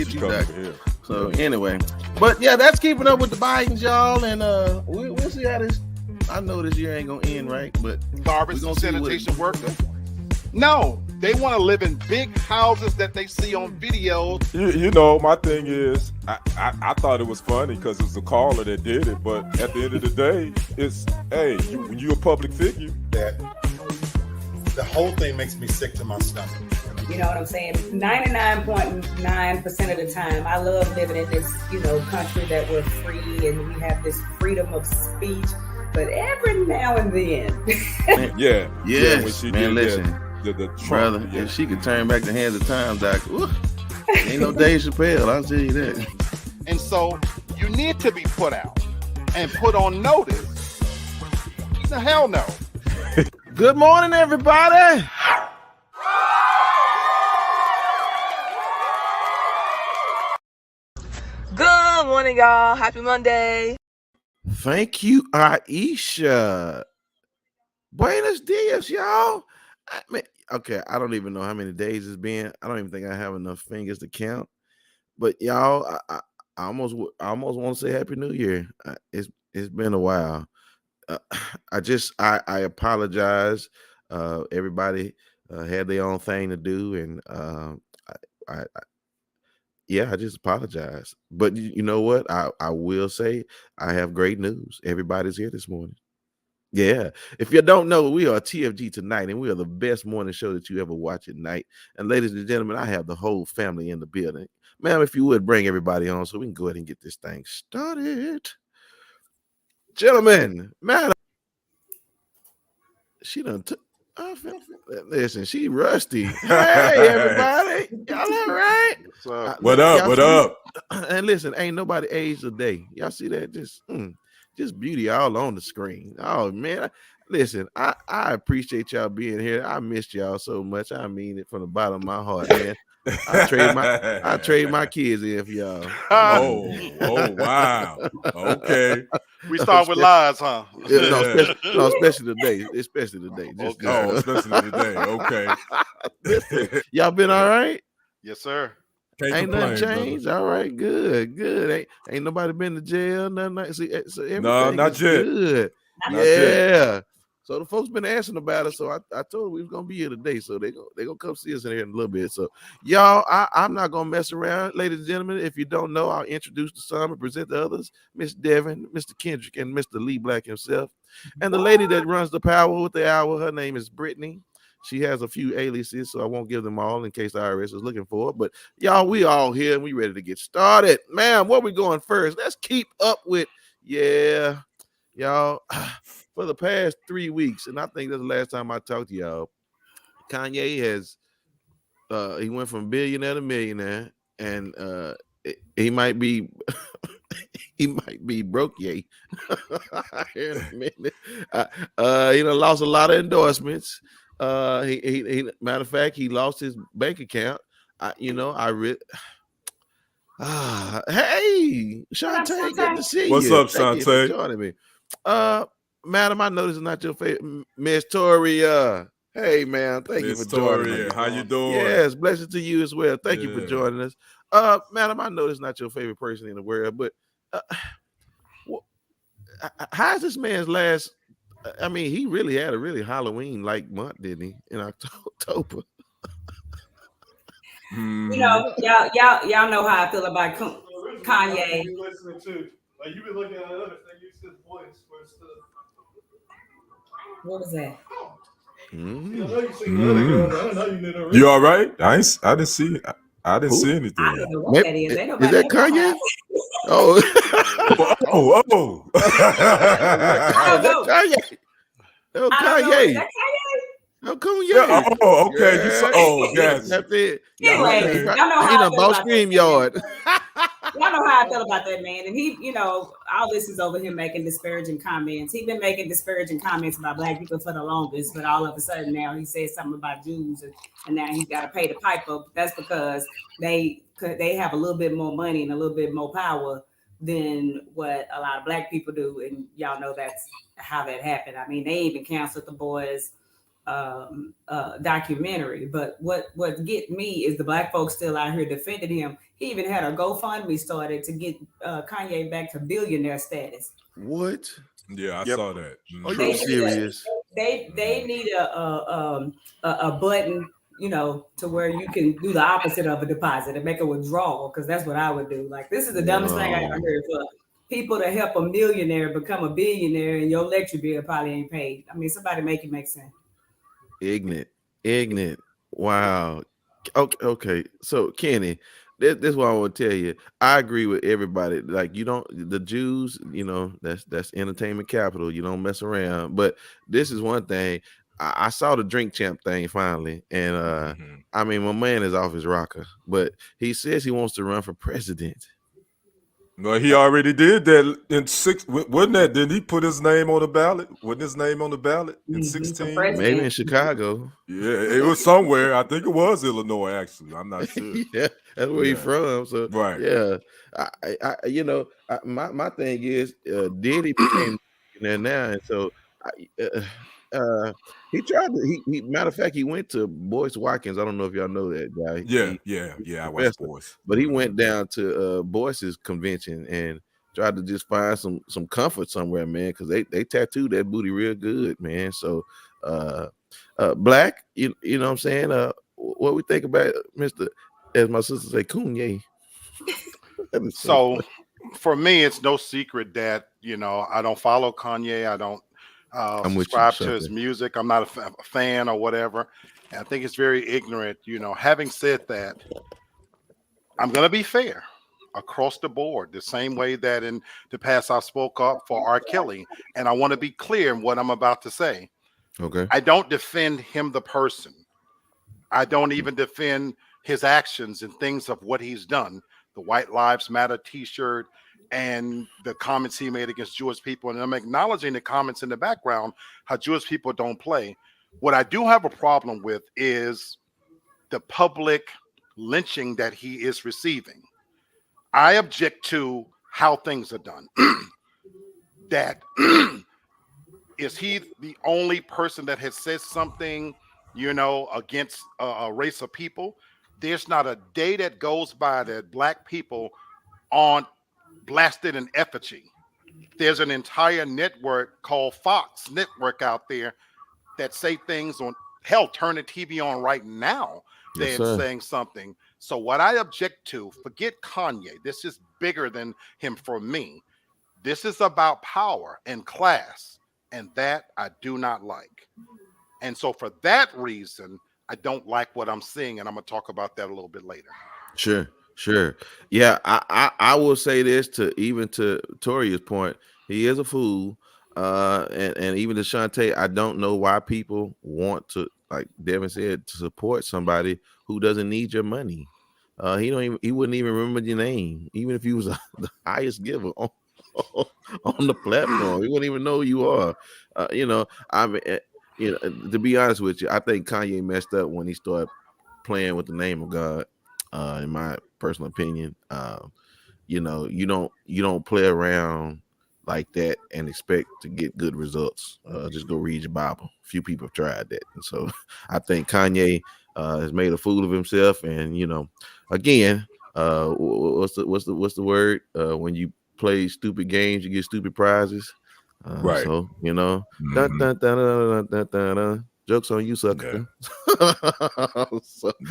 get you back. So anyway, but yeah, that's keeping up with the Bidens, y'all, and we'll see how this. I know this year ain't gonna end right, but garbage and sanitation worker. No, they want to live in big houses that they see on videos. You know, my thing is, I thought it was funny because it was a caller that did it, but at the end of the day, it's when you're a public figure, that the whole thing makes me sick to my stomach. You know what I'm saying? 99.9% of the time, I love living in this, country that we're free and we have this freedom of speech. But every now and then, when she did, listen, the Trump, brother, if she could turn back the hands of time, Doc, ain't no Dave Chappelle. I'll tell you that. And so you need to be put out and put on notice. The hell no. Good morning, everybody. Good morning, y'all. Happy Monday. Thank you, Aisha. Buenos dias, y'all. I don't even know how many days it's been. I don't even think I have enough fingers to count. But y'all, I almost want to say Happy New Year. It's been a while. I apologize. Everybody had their own thing to do, and I just apologize. But you know what? I will say I have great news. Everybody's here this morning. Yeah. If you don't know, we are TFG tonight, and we are the best morning show that you ever watch at night. And ladies and gentlemen, I have the whole family in the building. Ma'am, if you would bring everybody on so we can go ahead and get this thing started. Gentlemen, madam, she done took. Listen, she rusty. Hey, everybody. Y'all all right? What up? And listen, ain't nobody aged a day. Y'all see that? Just beauty all on the screen. Oh, man. Listen, I appreciate y'all being here. I missed y'all so much. I mean it from the bottom of my heart, man. I trade my kids in for y'all. Oh, wow. Okay. We start with lies, huh? Especially today. Especially today. Especially today. Okay. Listen, y'all been all right? Yes, sir. Ain't nothing changed. Brother. All right, good. Ain't nobody been to jail. Nothing. So everything no, not yet. Good. Not yet. So the folks been asking about it. So I told them we was gonna be here today. So they gonna come see us in here in a little bit. So y'all, I'm not gonna mess around, ladies and gentlemen. If you don't know, I'll introduce the some and present the others: Miss Devin, Mr. Kendrick, and Mr. Lee Black himself. And the lady that runs the power with the hour, her name is Brittany. She has a few aliases, so I won't give them all in case the IRS is looking for it. But y'all, we all here and we ready to get started. Ma'am, where we going first? Let's keep up with, y'all. For the past 3 weeks, and I think that's the last time I talked to y'all, Kanye has he went from billionaire to millionaire, and he might be broke yay. Here in a minute. He done lost a lot of endorsements. He matter of fact, he lost his bank account. Hey, Shantae, good to see you. What's up, Thank you for joining me. Madam, I know this is not your favorite, Miss Toria. Hey, man, thank you for joining us. How you doing? Yes, blessings to you as well. Thank you for joining us. Madam, I know this is not your favorite person in the world, but how's this man's last? I mean, he really had a really Halloween-like month, didn't he? In October. Y'all know how I feel about Kanye. Like you've been looking at other thing, you said voice. What was that? You all right? I didn't see. I didn't see anything. I don't know what that is. Is that Kanye? Oh. Kanye. Oh, Kanye. How come you? Okay. Yes. That's it. Anyway, y'all know how I feel about StreamYard. Y'all know how I feel about that man, and he, all this is over him making disparaging comments. He's been making disparaging comments about Black people for the longest, but all of a sudden now he says something about Jews, and now he's got to pay the piper. That's because they have a little bit more money and a little bit more power than what a lot of Black people do, and y'all know that's how that happened. I mean, they even canceled the boys' documentary. But what get me is the black folks still out here defending him. He even had a GoFundMe started to get Kanye back to billionaire status. What? Yeah, I Yep. saw that. Are They you need serious? they need a button, to where you can do the opposite of a deposit and make a withdrawal, because that's what I would do. Like, this is the dumbest thing I ever Wow. heard. For people to help a millionaire become a billionaire, and your electric bill probably ain't paid. I mean, somebody make it make sense. Ignorant. Wow. Okay. So Kenny, this is what I want to tell you. I agree with everybody. Like, the Jews, that's entertainment capital. You don't mess around. But this is one thing. I saw the Drink Champ thing finally, and I mean, my man is off his rocker, but he says he wants to run for president. No, he already did that in wasn't that? Didn't he put his name on the ballot? Wasn't his name on the ballot in 16? Maybe in Chicago. Yeah, it was somewhere. I think it was Illinois, actually. I'm not sure. Yeah, that's where he's from. So right. Yeah, my thing is, Diddy became there now, and so he tried to. He matter of fact, he went to Boyce Watkins. I don't know if y'all know that guy. Yeah. I watched Boyce, but he went down to Boyce's convention and tried to just find some comfort somewhere, man, because they tattooed that booty real good, man. So, Black, you know what I'm saying? What we think about Mr. As my sister say, Kanye. So for me, it's no secret that I don't follow Kanye. I don't subscribe to his music. I'm not a fan or whatever. And I think it's very ignorant. Having said that, I'm going to be fair across the board, the same way that in the past I spoke up for R. Kelly. And I want to be clear in what I'm about to say. Okay. I don't defend him, the person. I don't even defend his actions and things of what he's done. The White Lives Matter t-shirt and the comments he made against Jewish people. And I'm acknowledging the comments in the background, how Jewish people don't play. What I do have a problem with is the public lynching that he is receiving. I object to how things are done. That is he the only person that has said something, against a race of people? There's not a day that goes by that Black people aren't blasted in effigy. There's an entire network called Fox Network out there that say things on, hell, turn the TV on right now. They're saying something. So what I object to, forget Kanye. This is bigger than him for me. This is about power and class, and that I do not like. And so for that reason, I don't like what I'm seeing, and I'm going to talk about that a little bit later. Sure. Yeah, I will say this to Toria's point. He is a fool. And even to Shantae, I don't know why people want to, like Devin said, to support somebody who doesn't need your money. He wouldn't even remember your name, even if he was the highest giver on the platform. He wouldn't even know who you are. To be honest with you, I think Kanye messed up when he started playing with the name of God. In my personal opinion, you don't play around like that and expect to get good results. Just go read your Bible. Few people have tried that, and so I think Kanye has made a fool of himself. And again, what's the word? When you play stupid games, you get stupid prizes. Right. So dun, dun, dun, dun, dun, dun, dun. Jokes on you, sucker.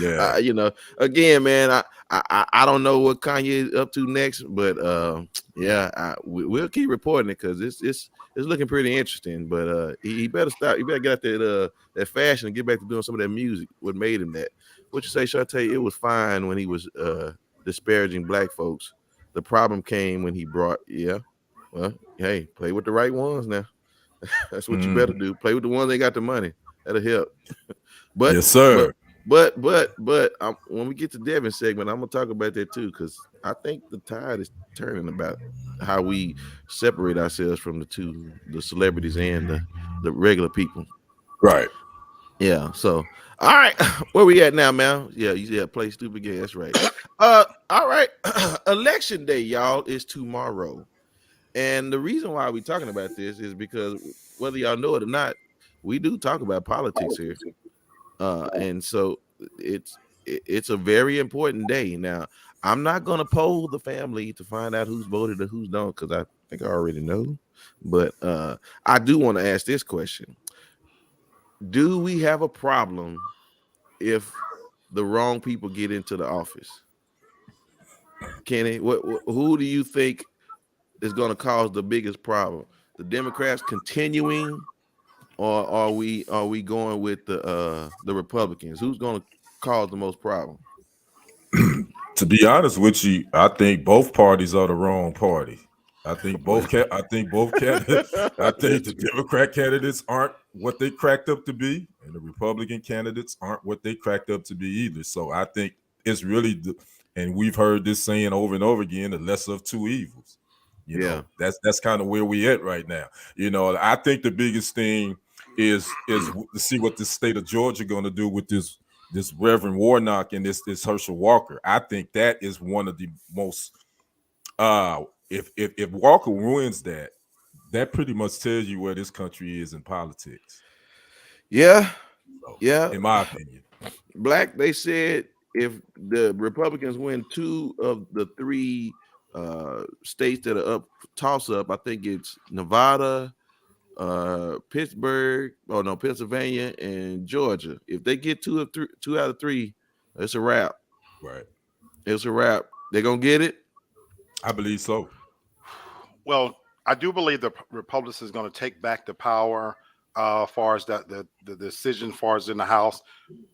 Yeah. Again, man, I don't know what Kanye is up to next, but we'll keep reporting it because it's looking pretty interesting. But he better stop. He better get out that fashion and get back to doing some of that music. What made him that? What you say, Shantae? It was fine when he was disparaging Black folks. The problem came when he brought well, hey, play with the right ones now. That's what you better do. Play with the ones that got the money. That'll help. But yes, sir. But when we get to Devin's segment, I'm gonna talk about that too, because I think the tide is turning about how we separate ourselves from the celebrities and the regular people. Right. Yeah. So, all right, where we at now, man? Yeah, you play stupid game. That's right. All right. Election day, y'all, is tomorrow. And the reason why we're talking about this is because whether y'all know it or not, we do talk about politics here, and so it's a very important day. Now, I'm not gonna poll the family to find out who's voted or who's don't, because I think I already know. But I do want to ask this question: do we have a problem if the wrong people get into the office? Kenny, who do you think is going to cause the biggest problem? The Democrats continuing, or are we going with the Republicans? Who's going to cause the most problem? To be honest with you, I think both parties are the wrong party. I think both candidates. I think the Democrat candidates aren't what they cracked up to be, and the Republican candidates aren't what they cracked up to be either. So I think it's really, and we've heard this saying over and over again: the lesser of two evils. You know, that's kind of where we at right now. You know, I think the biggest thing is to see what the state of Georgia going to do with this Reverend Warnock and this Herschel Walker. I think that is one of the most if Walker wins that pretty much tells you where this country is in politics. Yeah. So, yeah. In my opinion. Black, they said if the Republicans win 2 of the 3 states that are up toss up, I think it's Nevada, Pittsburgh, Pennsylvania, and Georgia. If they get 2 out of 3, it's a wrap. Right. It's a wrap. They're gonna get it. I believe so. Well, I do believe the Republicans is going to take back the power as far as the decision, as far as in the House.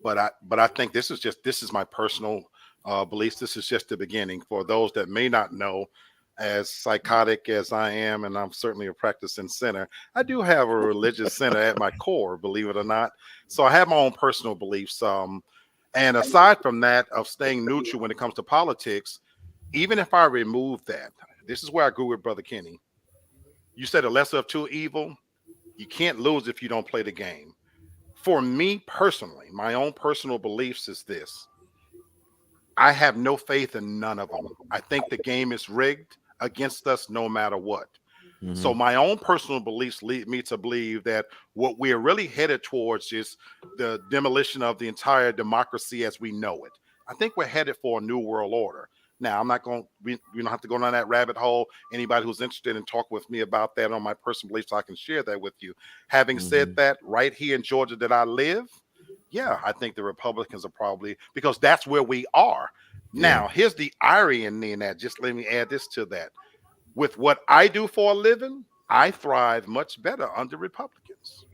But I think this is my personal beliefs. This is just the beginning. For those that may not know, as psychotic as I am, and I'm certainly a practicing sinner, I do have a religious sinner at my core, believe it or not. So I have my own personal beliefs. And aside from that, of staying neutral when it comes to politics, even if I remove that, this is where I agree with Brother Kenny. You said a lesser of two evil. You can't lose if you don't play the game. For me personally, my own personal beliefs is this. I have no faith in none of them. I think the game is rigged against us no matter what. Mm-hmm. So my own personal beliefs lead me to believe that what we're really headed towards is the demolition of the entire democracy as we know it. I think we're headed for a new world order. Now, I'm not going, we don't have to go down that rabbit hole. Anybody who's interested in talking with me about that on my personal beliefs, I can share that with you. Having said that, right here in Georgia that I live, yeah, I think the Republicans are probably, because that's where we are. Now, here's the irony in that. Just let me add this to that. With what I do for a living, I thrive much better under Republicans.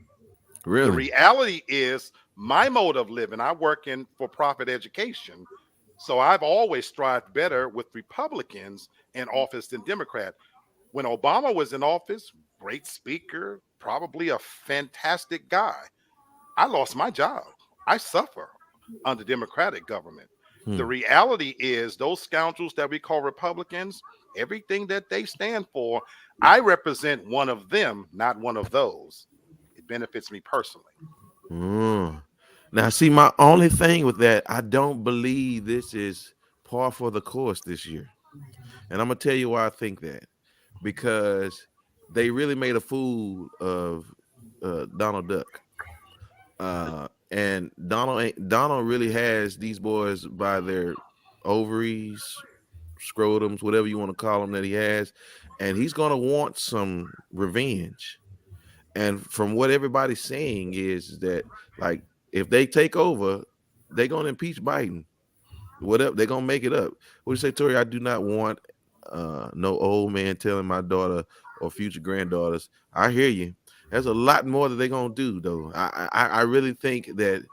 Really? The reality is my mode of living, I work in for-profit education. So I've always strived better with Republicans in office than Democrat. When Obama was in office, great speaker, probably a fantastic guy. I lost my job. I suffer under Democratic government. The reality is those scoundrels that we call Republicans, everything that they stand for, I represent one of them, not one of those. It benefits me personally. Now, see, my only thing with that, I don't believe this is par for the course this year. And I'm going to tell you why I think that. Because they really made a fool of Donald Duck. And Donald really has these boys by their ovaries, scrotums, whatever you want to call them that he has. And he's going to want some revenge. And from what everybody's saying is that, like, if they take over, they're going to impeach Biden. Whatever, they're going to make it up. What do you say, Tori? I do not want no old man telling my daughter or future granddaughters. I hear you. There's a lot more that they're going to do, though. I really think that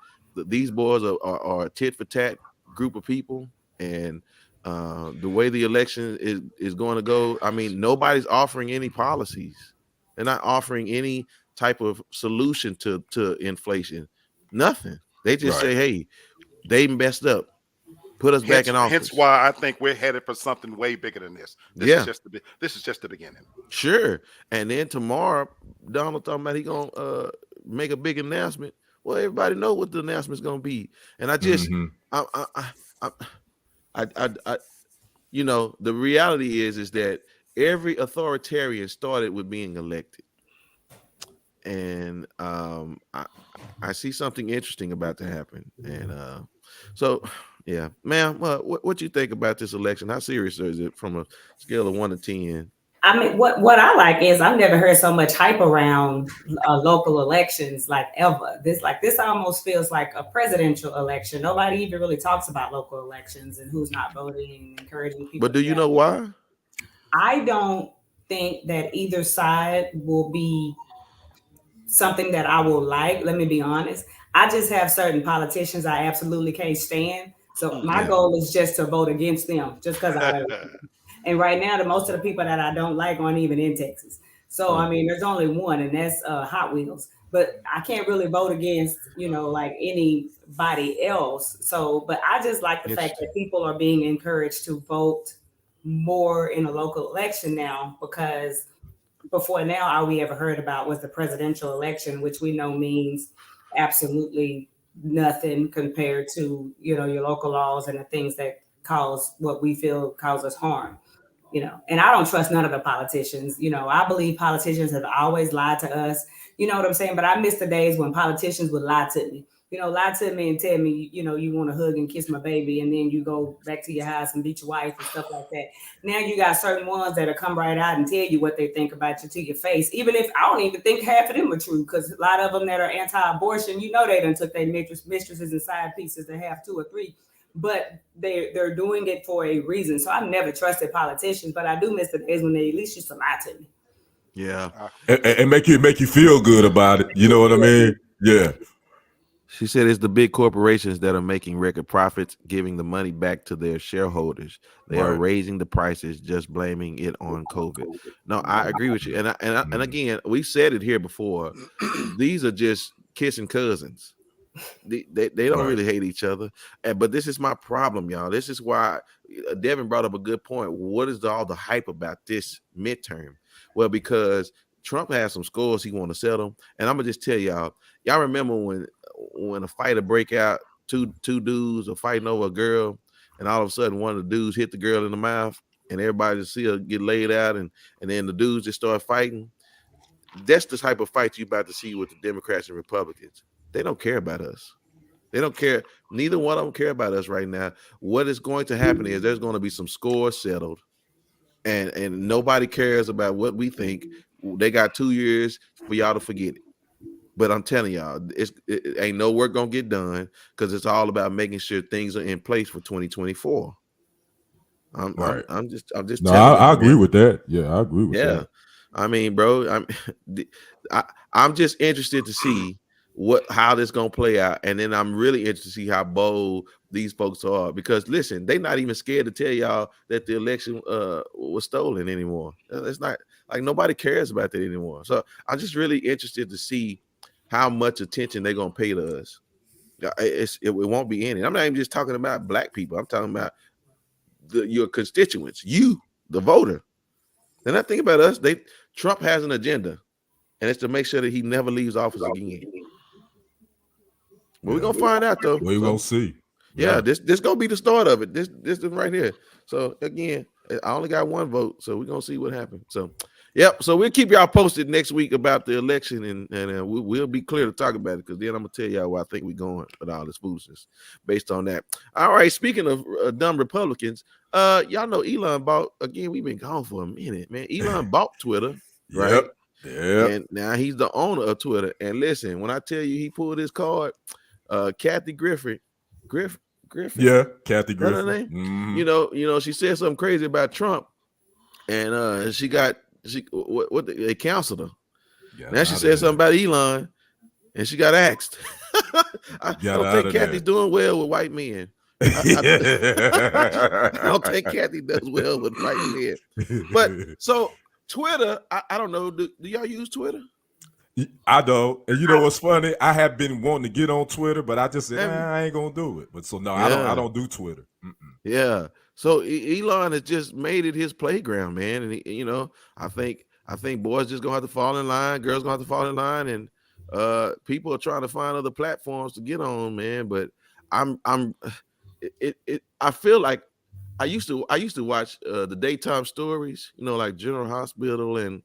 these boys are a tit for tat group of people. And the way the election is going to go, I mean, nobody's offering any policies. They're not offering any type of solution to inflation. Nothing. They just say, hey, they messed up. Put us back in office. Hence why I think we're headed for something way bigger than this. This is just the beginning. Sure. And then tomorrow, Donald talking about he gonna make a big announcement. Well, everybody know what the announcement's gonna be. And I just you know, the reality is that every authoritarian started with being elected. and I see something interesting about to happen. And so, yeah, ma'am, what you think about this election? How serious is it from a scale of 1 to 10? I mean, what I like is I've never heard so much hype around local elections like ever. This almost feels like a presidential election. Nobody even really talks about local elections and who's not voting and encouraging people But to do you get know out. why? I don't think that either side will be something that I will like. Let me be honest. I just have certain politicians I absolutely can't stand. So my Yeah. goal is just to vote against them, just because I don't. And right now, the most of the people that I don't like aren't even in Texas. So I mean, there's only one, and that's Hot Wheels. But I can't really vote against, like anybody else. So, but I just like the fact that Interesting. people are being encouraged to vote more in a local election now, because before now, all we ever heard about was the presidential election, which we know means absolutely nothing compared to, your local laws and the things that cause what we feel causes harm. And I don't trust none of the politicians. I believe politicians have always lied to us. You know what I'm saying? But I miss the days when politicians would lie to me. Lie to me and tell me, you want to hug and kiss my baby, and then you go back to your house and beat your wife and stuff like that. Now you got certain ones that'll come right out and tell you what they think about you to your face, even if I don't even think half of them are true, because a lot of them that are anti-abortion, they done took their mistresses and side pieces to have 2 or 3. But they're doing it for a reason. So I've never trusted politicians, but I do miss the days when they at least used to lie to me. Yeah. And make you feel good about it. You know what I mean? Yeah. She said it's the big corporations that are making record profits, giving the money back to their shareholders. They are Right. raising the prices, just blaming it on COVID. No, I agree with you. And again, we said it here before. These are just kissing cousins. They don't Right. really hate each other. But this is my problem, y'all. This is why Devin brought up a good point. What is all the hype about this midterm? Well, because Trump has some scores he want to settle. And I'm gonna just tell y'all remember when a fight break out, two dudes are fighting over a girl, and all of a sudden one of the dudes hit the girl in the mouth, and everybody just see her get laid out, and then the dudes just start fighting. That's the type of fight you about to see with the Democrats and Republicans. They don't care about us. They don't care. Neither one of them care about us right now. What is going to happen is there's going to be some scores settled, and nobody cares about what we think. They got 2 years for y'all to forget it. But I'm telling y'all, it ain't no work gonna get done, because it's all about making sure things are in place for 2024. Right. I'm just No, telling I y'all, agree man. with that. Yeah, I agree with Yeah. that. I mean, bro, I'm just interested to see how this gonna play out, and then I'm really interested to see how bold these folks are, because listen, they're not even scared to tell y'all that the election was stolen anymore. It's not like nobody cares about that anymore. So I'm just really interested to see how much attention they're gonna pay to us. It won't be any. I'm not even just talking about black people. I'm talking about your constituents, you, the voter. And I think about us. Trump has an agenda, and it's to make sure that he never leaves office again. But we're gonna find out though. We're gonna see. Yeah, this gonna be the start of it. This is right here. So again, I only got 1 vote, so we're gonna see what happens. So, yep. So we'll keep y'all posted next week about the election, and we'll be clear to talk about it, because then I'm gonna tell y'all where I think we're going with all this foolishness based on that. All right. Speaking of dumb Republicans, y'all know Elon bought again. We've been gone for a minute, man. Elon bought Twitter, right? Yep. And now he's the owner of Twitter. And listen, when I tell you he pulled his card, Kathy Griffin. Yeah, Kathy Is that her Griffin. name? Mm-hmm. She said something crazy about Trump, and she they counseled her. Got Now she out said of something there. about Elon, and she got axed. I Got don't out think of Kathy's there. doing well with white men. I don't think Kathy does well with white men. But so Twitter, I don't know. Do y'all use Twitter? I don't. And you know what's funny? I have been wanting to get on Twitter, but I just said, Have you? I ain't gonna do it. But so no, I Yeah. don't do Twitter. Mm-mm. Yeah. So Elon has just made it his playground, man. And I think boys just gonna have to fall in line, girls gonna have to fall in line, and people are trying to find other platforms to get on, man. But I feel like I used to watch the daytime stories, like General Hospital and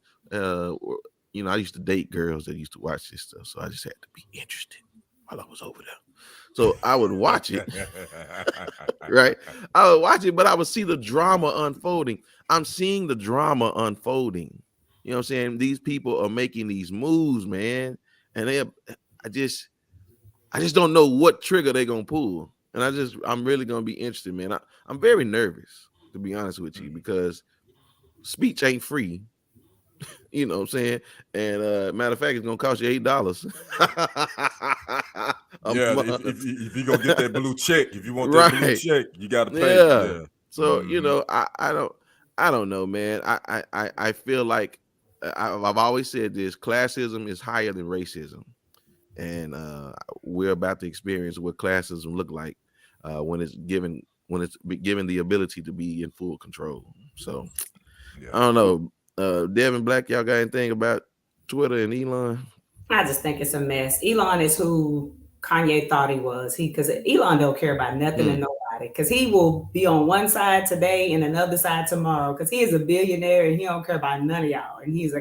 I used to date girls that used to watch this stuff, so I just had to be interested while I was over there. So I would watch it, right? I would watch it, but I would see the drama unfolding. I'm seeing the drama unfolding. You know what I'm saying? These people are making these moves, man, and I just don't know what trigger they're gonna pull, and I'm really gonna be interested, man. I'm very nervous, to be honest with you, because speech ain't free. You know what I'm saying? And matter of fact, it's gonna cost you $8 a Yeah, month. if you gonna get that blue check, if you want that blue Right. check, you got to pay. Yeah. Yeah. So Mhm. I don't know, man. I feel like I've always said this: classism is higher than racism, and we're about to experience what classism look like when it's given the ability to be in full control. So Yeah. I don't know. Devin Black, y'all got anything about Twitter and Elon? I just think it's a mess. Elon is who Kanye thought he was. Because Elon don't care about nothing and nobody. Because he will be on one side today and another side tomorrow. Because he is a billionaire and he don't care about none of y'all. And he's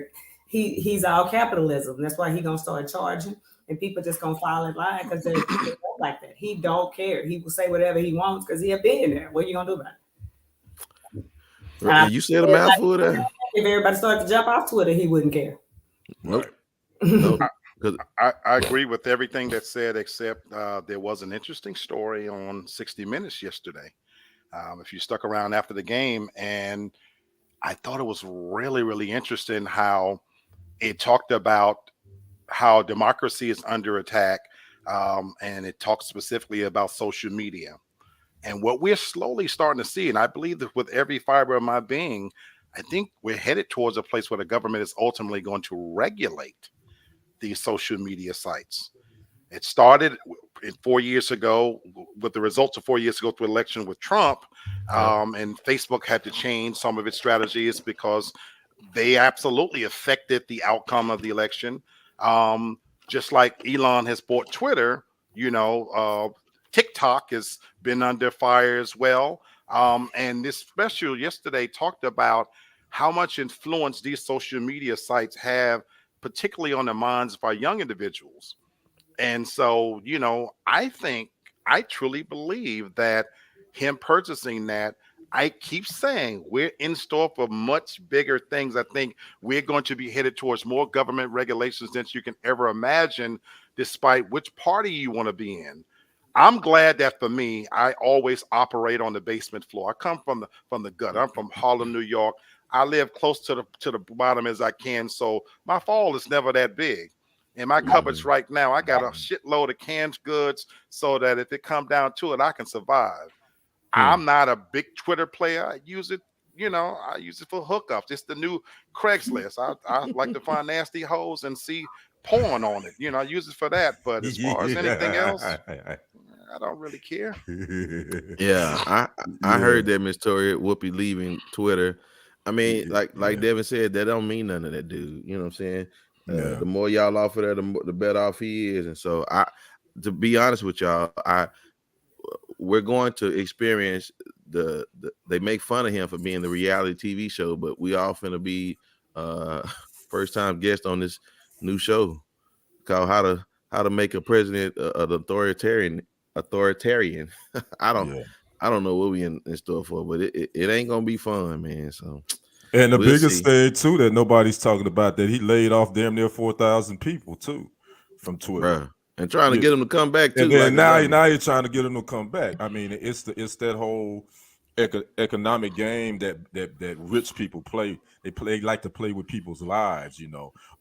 all capitalism. That's why he gonna start charging, and people just gonna fall in line because they're like that. He don't care. He will say whatever he wants because he a billionaire. What are you gonna do about it? You said a mouthful there. If everybody started to jump off Twitter, he wouldn't care. Nope. Right. Nope. I agree with everything that's said, except there was an interesting story on 60 Minutes yesterday. If you stuck around after the game, and I thought it was really, really interesting how it talked about how democracy is under attack, and it talks specifically about social media. And what we're slowly starting to see, and I believe that with every fiber of my being, I think we're headed towards a place where the government is ultimately going to regulate these social media sites. It started 4 years ago with the results of 4 years ago through election with Trump, and Facebook had to change some of its strategies because they absolutely affected the outcome of the election. Just like Elon has bought Twitter, TikTok has been under fire as well. And this special yesterday talked about how much influence these social media sites have, particularly on the minds of our young individuals. And so, I truly believe that him purchasing that, I keep saying we're in store for much bigger things. I think we're going to be headed towards more government regulations than you can ever imagine, despite which party you want to be in. I'm glad that for me, I always operate on the basement floor. I come from the gut. I'm from Harlem, New York. I live close to the bottom as I can, so my fall is never that big. In my cupboards right now, I got a shitload of canned goods so that if it come down to it, I can survive. I'm not a big Twitter player. I use it for hookups. It's the new Craigslist. I like to find nasty hoes and see porn on it. I use it for that. But as far as anything else, I don't really care. Yeah, I heard that Miss Toria Whoopi leaving Twitter. I mean, like Devin said, that don't mean none of that, dude. You know what I'm saying? The more y'all offer there, the better off he is. And so to be honest with y'all, we're going to experience they make fun of him for being the reality TV show, but we all finna be first time guest on this new show called how to make a president an authoritarian. I don't know what we in store for, but it ain't gonna be fun, man. So and the we'll biggest see. thing too that nobody's talking about, that he laid off damn near 4,000 people too from Twitter. Bruh. And trying to get them to come back too. And then now you're trying to get them to come back. I mean, it's that whole economic game that rich people play. They like to play with people's lives,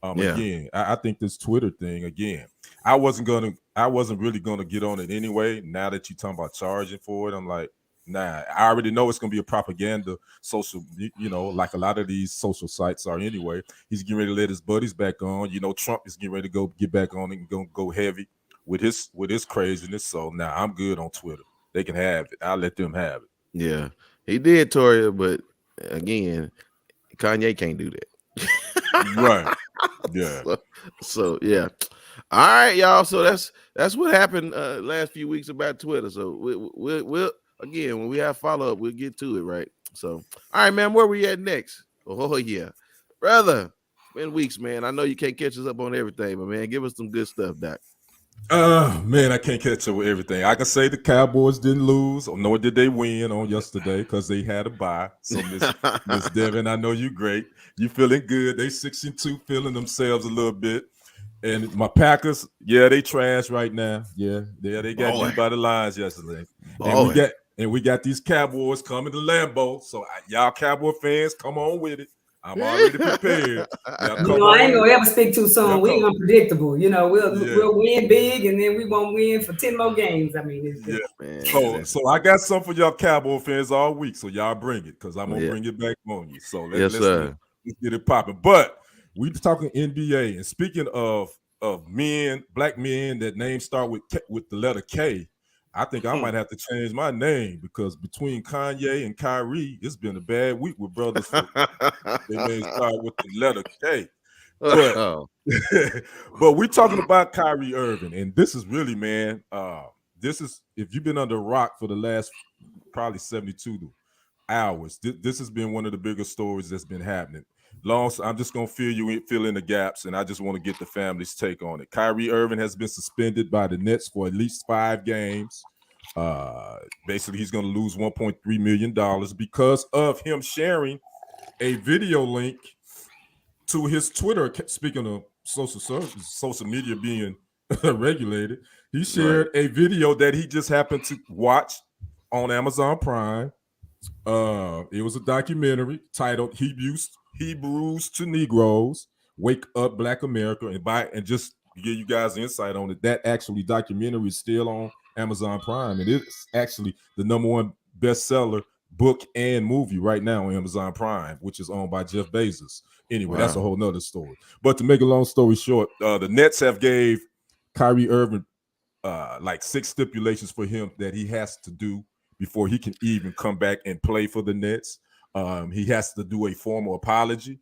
Again, I think this Twitter thing, again, I wasn't really gonna get on it anyway. Now that you're talking about charging for it, I'm like, nah, I already know it's gonna be a propaganda social, like a lot of these social sites are anyway. He's getting ready to let his buddies back on. Trump is getting ready to get back on and go heavy with his craziness. So now I'm good on Twitter. They can have it. I'll let them have it. Yeah, he did, Toria, but again, Kanye can't do that. Right. Yeah. So yeah. All right, y'all. So that's what happened last few weeks about Twitter. So we'll again, when we have follow up, we'll get to it, right? So all right, man, where we at next? Oh yeah, brother. Been weeks, man. I know you can't catch us up on everything, but man, give us some good stuff, Doc. Man, I can't catch up with everything. I can say the Cowboys didn't lose, nor did they win on yesterday because they had a bye. So Miss Devin, I know you great. You feeling good. They 6-2, feeling themselves a little bit. And my Packers, yeah, they trash right now. Yeah, they got beat by the Lions yesterday. And we got these Cowboys coming to Lambeau. So y'all Cowboy fans, come on with it. I'm already prepared. I ain't gonna ever speak too soon. We unpredictable. We'll win big and then we won't win for 10 more games. I mean, it's just, man. So I got some for y'all Cowboy fans all week. So y'all bring it because I'm gonna bring it back on you. So let's get it popping. But we talking NBA, and speaking of men, black men that names start with the letter K. I think I might have to change my name because between Kanye and Kyrie, it's been a bad week with brothers. They names start with the letter K. But we're talking about Kyrie Irving, and this is really, man, this is, if you've been under a rock for the last probably 72 hours, this has been one of the biggest stories that's been happening. I'm just going to fill in the gaps, and I just want to get the family's take on it. Kyrie Irving has been suspended by the Nets for at least 5 games. Basically, he's going to lose $1.3 million because of him sharing a video link to his Twitter. Speaking of social media being regulated, he shared a video that he just happened to watch on Amazon Prime. It was a documentary titled Hebrews to Negroes, Wake Up Black America, and just to give you guys insight on it, that actually documentary is still on Amazon Prime, and it's actually the #1 bestseller book and movie right now on Amazon Prime, which is owned by Jeff Bezos. Anyway, that's a whole nother story. But to make a long story short, the Nets have gave Kyrie Irving like 6 stipulations for him that he has to do before he can even come back and play for the Nets. He has to do a formal apology.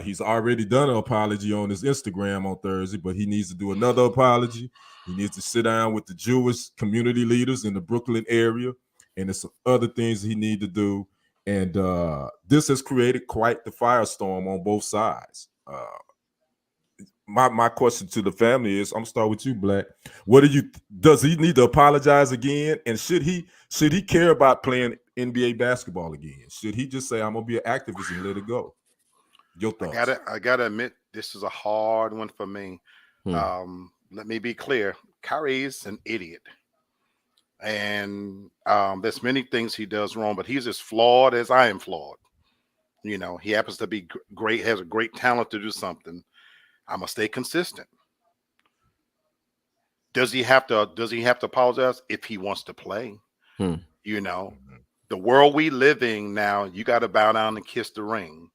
He's already done an apology on his Instagram on Thursday, but he needs to do another apology. He needs to sit down with the Jewish community leaders in the Brooklyn area, and there's some other things he needs to do. And this has created quite the firestorm on both sides. My question to the family is, I'm gonna start with you, Black. Does he need to apologize again? And should he care about playing NBA basketball again? Should he just say, I'm gonna be an activist and let it go? Your thoughts? I gotta admit, this is a hard one for me. Let me be clear. Kyrie's an idiot. And there's many things he does wrong, but he's as flawed as I am flawed. He happens to be great, has a great talent to do something. I'm gonna stay consistent. Does he have to apologize if he wants to play? The world we live in now, you got to bow down and kiss the ring.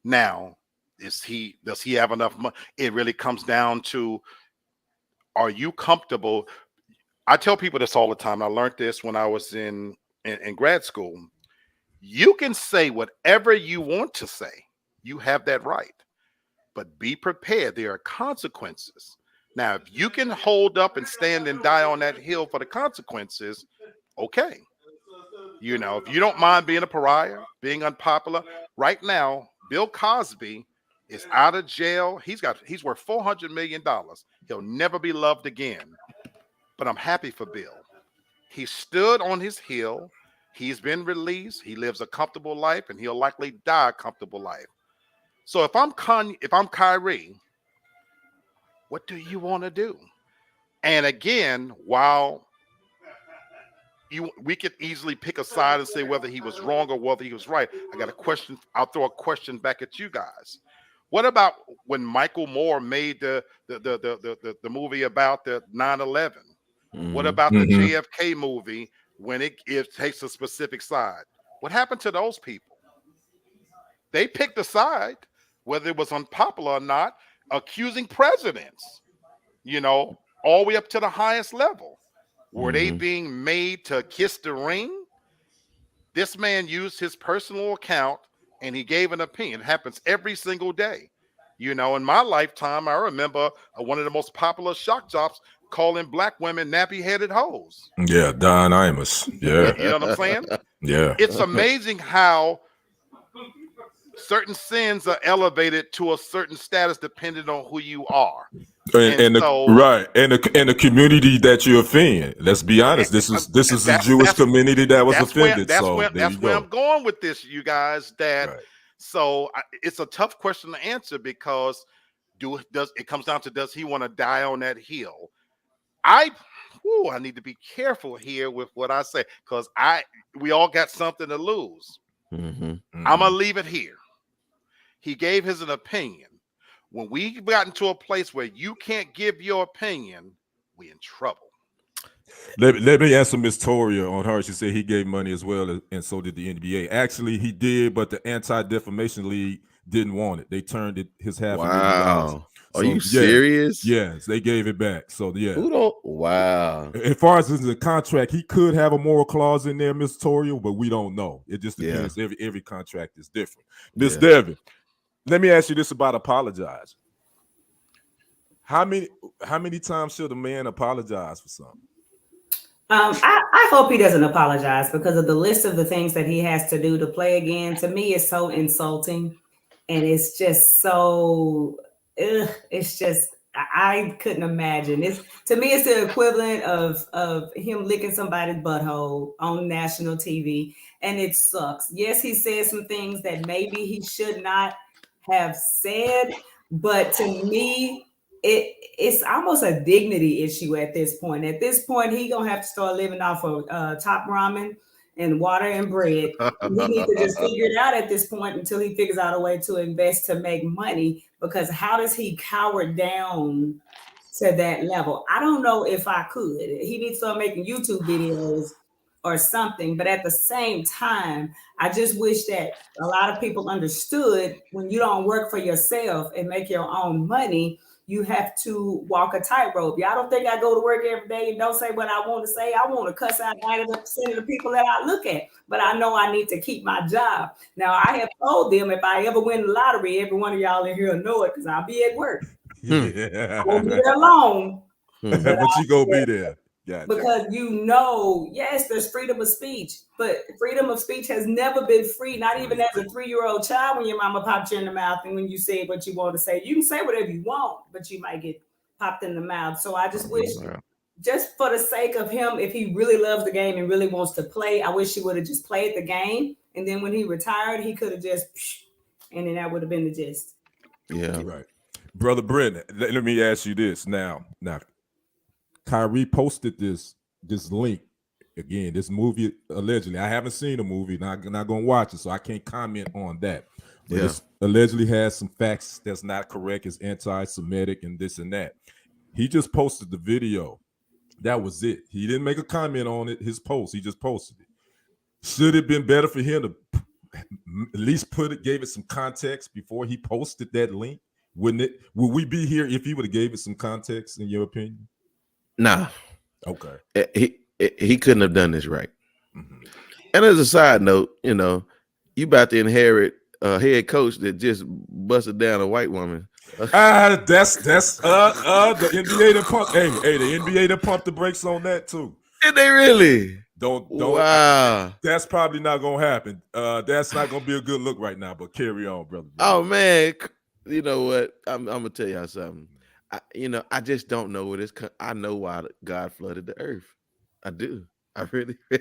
Now, does he have enough money? It really comes down to, are you comfortable? I tell people this all the time. I learned this when I was in grad school. You can say whatever you want to say. You have that right. But be prepared. There are consequences. Now, if you can hold up and stand and die on that hill for the consequences, okay. If you don't mind being a pariah, being unpopular, right now, Bill Cosby is out of jail. He's worth $400 million. He'll never be loved again. But I'm happy for Bill. He stood on his hill. He's been released. He lives a comfortable life, and he'll likely die a comfortable life. So if I'm Kyrie, what do you want to do? And again, while we could easily pick a side and say whether he was wrong or whether he was right, I got a question. I'll throw a question back at you guys. What about when Michael Moore made the movie about the 9/11? What about the JFK movie when it takes a specific side? What happened to those people? They picked a side, whether it was unpopular or not, accusing presidents, all the way up to the highest level. Were they being made to kiss the ring? This man used his personal account and he gave an opinion. It happens every single day. In my lifetime, I remember one of the most popular shock jocks calling black women nappy-headed hoes. Yeah, Don Imus. Yeah. You know what I'm saying? Yeah. It's amazing how certain sins are elevated to a certain status depending on who you are. And the community that you offend. Let's be honest. This is the Jewish community that was offended. That's So where I'm going with this, you guys. Right. It's a tough question to answer because it comes down to does he want to die on that hill? I need to be careful here with what I say because we all got something to lose. Mm-hmm. I'm gonna leave it here. He gave his an opinion. When we've gotten to a place where you can't give your opinion, we in trouble. Let me answer Miss Toria on her. She said he gave money as well, and so did the NBA. Actually, he did, but the Anti-Defamation League didn't want it. They turned it his $500,000. Are you serious? Yes, they gave it back. So yeah. Wow. As far as in the contract, he could have a moral clause in there, Miss Toria, but we don't know. It just depends. Every contract is different. Miss Devin, let me ask you this about apologizing. How many times should a man apologize for something? I hope he doesn't apologize because of the list of the things that he has to do to play again. To me, it's so insulting, and it's just so. It's just I couldn't imagine. To me, it's the equivalent of him licking somebody's butthole on national TV, and it sucks. Yes, he said some things that maybe he should not have said, but to me, it's almost a dignity issue at this point. At this point, he gonna have to start living off of top ramen and water and bread. He needs to just figure it out at this point until he figures out a way to invest to make money. Because how does he cower down to that level? I don't know if I could. He needs to start making YouTube videos or something. But at the same time, I just wish that a lot of people understood when you don't work for yourself and make your own money, you have to walk a tightrope. Y'all don't think I go to work every day and don't say what I want to say. I want to cuss out 90% of the people that I look at, but I know I need to keep my job. Now, I have told them if I ever win the lottery, every one of y'all in here will know it because I'll be at work. I won't be there long. But you go be there. Gotcha. Because yes, there's freedom of speech, but freedom of speech has never been free, not even as a 3-year-old child when your mama popped you in the mouth and when you say what you want to say. You can say whatever you want, but you might get popped in the mouth. So I just wish, just for the sake of him, if he really loves the game and really wants to play, I wish he would have just played the game. And then when he retired, he could have just, and then that would have been the gist. Yeah. Right. Brother Brenton, let me ask you this now. Kyrie posted this link again. This movie allegedly. I haven't seen the movie. Not gonna watch it, so I can't comment on that. But it allegedly has some facts that's not correct. It's anti-Semitic and this and that. He just posted the video. That was it. He didn't make a comment on it. His post. He just posted it. Should it have been better for him to at least gave it some context before he posted that link? Wouldn't it? Would we be here if he would have gave it some context? In your opinion? Nah. Okay. He couldn't have done this right. Mm-hmm. And as a side note, you about to inherit a head coach that just busted down a white woman. That's the NBA that pumped. Hey, the NBA that pumped the brakes on that too. Did they really? Don't. Wow. That's probably not gonna happen. That's not gonna be a good look right now. But carry on, brother. Oh man, you know what? I'm gonna tell y'all something. I just don't know what it's. I know why God flooded the earth. I do. I really do.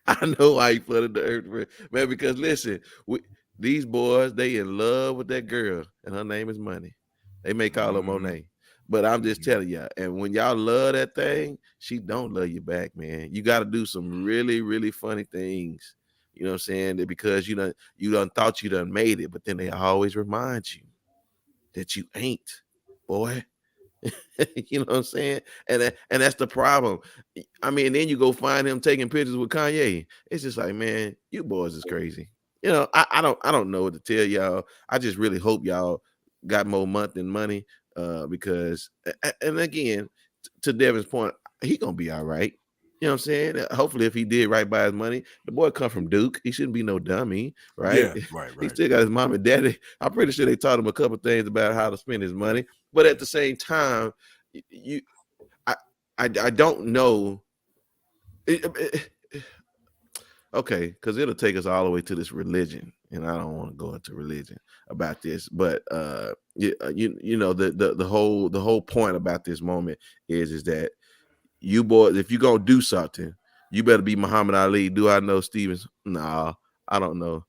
I know why he flooded the earth, man. Because listen, these boys, they in love with that girl, and her name is Money. They may call her Monet, but I'm just telling y'all. And when y'all love that thing, she don't love you back, man. You got to do some really, really funny things. You know what I'm saying? That because you done thought you done made it, but then they always remind you that you ain't, boy. You know what I'm saying? And that's the problem. I mean, then you go find him taking pictures with Kanye. It's just like, man, you boys is crazy. I don't know what to tell y'all. I just really hope y'all got more month than money. Because, and again, to Devin's point, he gonna be all right. You know what I'm saying? Hopefully, if he did right by his money, the boy come from Duke. He shouldn't be no dummy, right? Yeah, right. He still got his mom and daddy. I'm pretty sure they taught him a couple things about how to spend his money. But at the same time, I don't know. okay, because it'll take us all the way to this religion, and I don't want to go into religion about this, but you know the whole point about this moment is that you boys, if you gonna do something, you better be Muhammad Ali. Do I know Stevens? Nah, I don't know.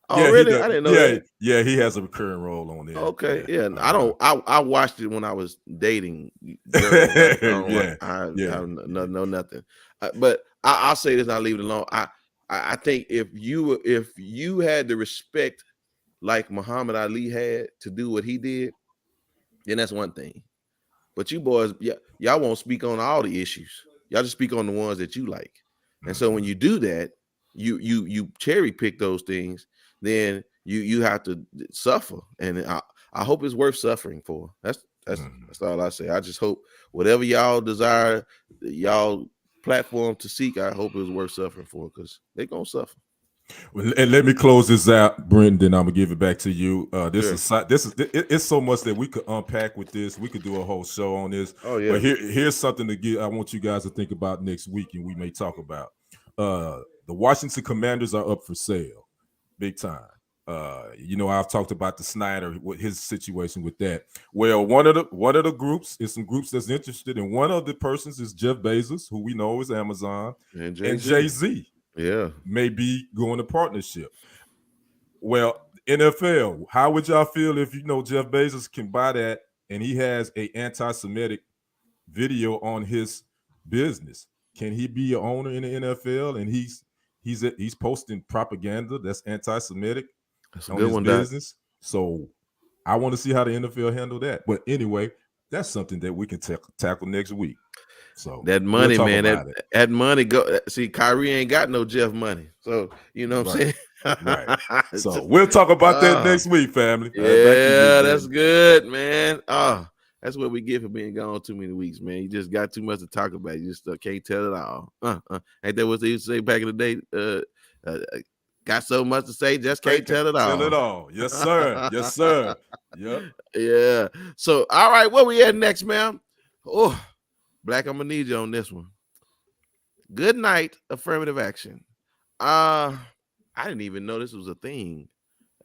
Oh, Yeah, he really? does. I didn't know Yeah, that. yeah, he has a recurring role on there. Okay, Yeah. yeah. I don't. I watched it when I was dating girls. I don't. Yeah, I yeah. know nothing. But I'll say this. And I'll leave it alone. I think if you had the respect like Muhammad Ali had to do what he did, then that's one thing. But you boys, y'all won't speak on all the issues. Y'all just speak on the ones that you like. And so when you do that, you cherry pick those things, then you have to suffer. And I hope it's worth suffering for. That's all I say. I just hope whatever y'all desire, y'all platform to seek, I hope it was worth suffering for, because they're gonna suffer. Well, and let me close this out, Brenton. Then I'm gonna give it back to you. Sure. It's so much that we could unpack with this. We could do a whole show on this. Oh yeah. But here's something to get. I want you guys to think about next week, and we may talk about. The Washington Commanders are up for sale, big time. You know, I've talked about the Snyder, with his situation with that. Well, one of the groups is some groups that's interested, and one of the persons is Jeff Bezos, who we know is Amazon, and Jay-Z. Yeah, may be going to partnership. Well, NFL, how would y'all feel if Jeff Bezos can buy that and he has a anti-Semitic video on his business? Can he be an owner in the NFL and he's posting propaganda that's anti-Semitic that's a on good his one, Doc. business? So I want to see how the NFL handle that. But anyway, that's something that we can tackle next week. So that money, we'll man, that money go. See, Kyrie ain't got no Jeff money, so you know what I'm saying. Right. So we'll talk about that next week, family. Yeah, that's good, man. That's what we get for being gone too many weeks, man. You just got too much to talk about. You just can't tell it all. Ain't that what they used to say back in the day? Got so much to say, just can't tell it all. Tell it all. Yes, sir. Yes, sir. Yep. Yeah. So, all right, where we at next, ma'am? Oh, Black, I'm gonna need you on this one. Good night, affirmative action. I didn't even know this was a thing.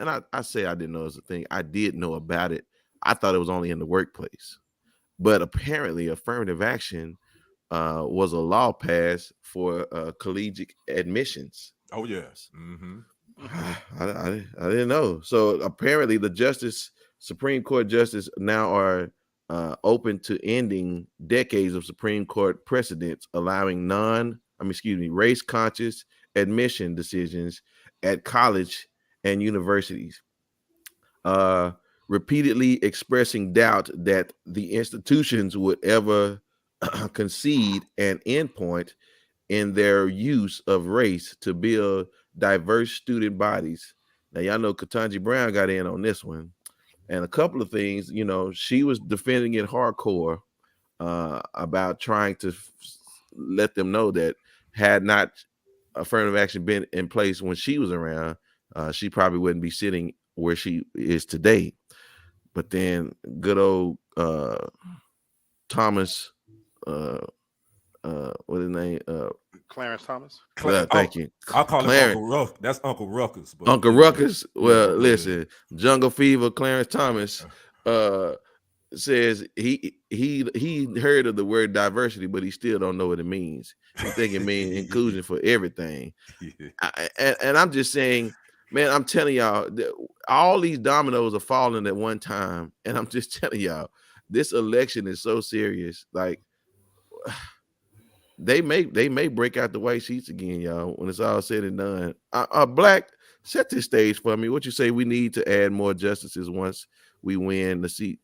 And I say I didn't know it was a thing. I did know about it. I thought it was only in the workplace. But apparently affirmative action was a law passed for collegiate admissions. Oh, yes. Mm-hmm. I didn't know. So apparently the Supreme Court justice now are open to ending decades of Supreme Court precedents, allowing race conscious admission decisions at college and universities, repeatedly expressing doubt that the institutions would ever concede an endpoint in their use of race to build diverse student bodies. Now, y'all know Ketanji Brown got in on this one. And a couple of things, she was defending it hardcore about trying to let them know that had not affirmative action been in place when she was around, she probably wouldn't be sitting where she is today. But then good old Thomas, what his name? Clarence Thomas. Thank you. I'll call Clarence. him Uncle Ruckus. That's Uncle Ruckus. But Uncle Ruckus. Well, listen, Jungle Fever, Clarence Thomas says he heard of the word diversity, but he still don't know what it means. He think it means inclusion for everything. And I'm just saying, man, I'm telling y'all, all these dominoes are falling at one time. And I'm just telling y'all, this election is so serious. Like, they may break out the white sheets again, y'all, when it's all said and done. Black, set this stage for me. What you say we need to add more justices once we win the seat?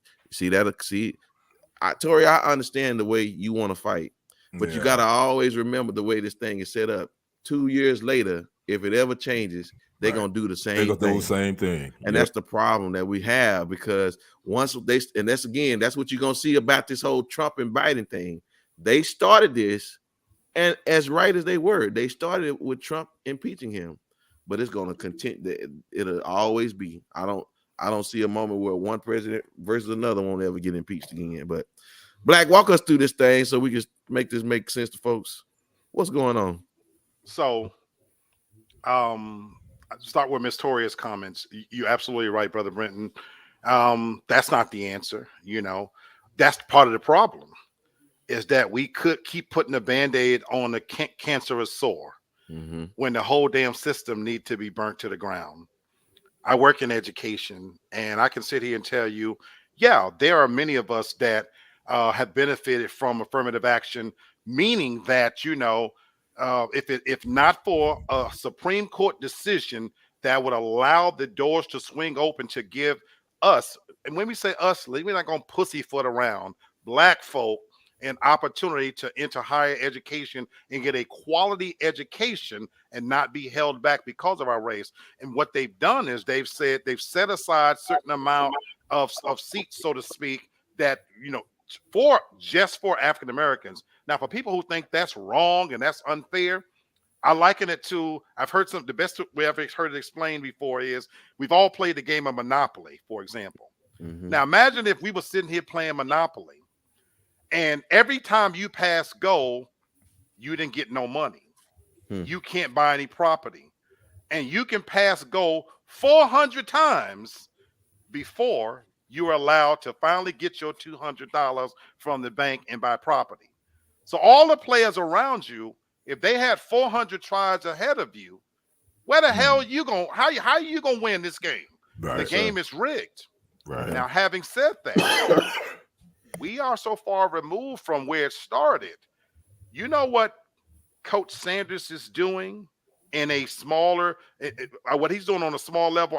Tori, I understand the way you want to fight, but you got to always remember the way this thing is set up. 2 years later, if it ever changes, they're going to do the same thing. They're going to do the same thing. And that's the problem that we have, because once that's what you're going to see about this whole Trump and Biden thing. They started this, and as right as they were, they started with Trump impeaching him, but it's going to continue. It'll always be. I don't see a moment where one president versus another won't ever get impeached again. But Black, walk us through this thing so we can make this make sense to folks. What's going on? So Start with Miss Toria's comments. You're absolutely right, Brother Brenton. That's not the answer. That's part of the problem, is that we could keep putting a Band-Aid on a cancerous sore when the whole damn system need to be burnt to the ground. I work in education, and I can sit here and tell you, yeah, there are many of us that have benefited from affirmative action, meaning that, if not for a Supreme Court decision that would allow the doors to swing open to give us, and when we say us, we're not going to pussyfoot around, Black folk an opportunity to enter higher education and get a quality education and not be held back because of our race. And what they've done is they've set aside certain amount of seats, so to speak, that for African Americans. Now, for people who think that's wrong and that's unfair, I liken it to, I've heard the best way I've heard it explained before is we've all played the game of Monopoly, for example. Now, imagine if we were sitting here playing Monopoly, and every time you pass go, you didn't get no money. You can't buy any property. And you can pass go 400 times before you are allowed to finally get your $200 from the bank and buy property. So all the players around you, if they had 400 tries ahead of you, where the hell you going? How are you going to win this game? Right, the game is rigged. Right. Now, having said that, we are so far removed from where it started. You know what Coach Sanders is doing in a smaller, what he's doing on a small level?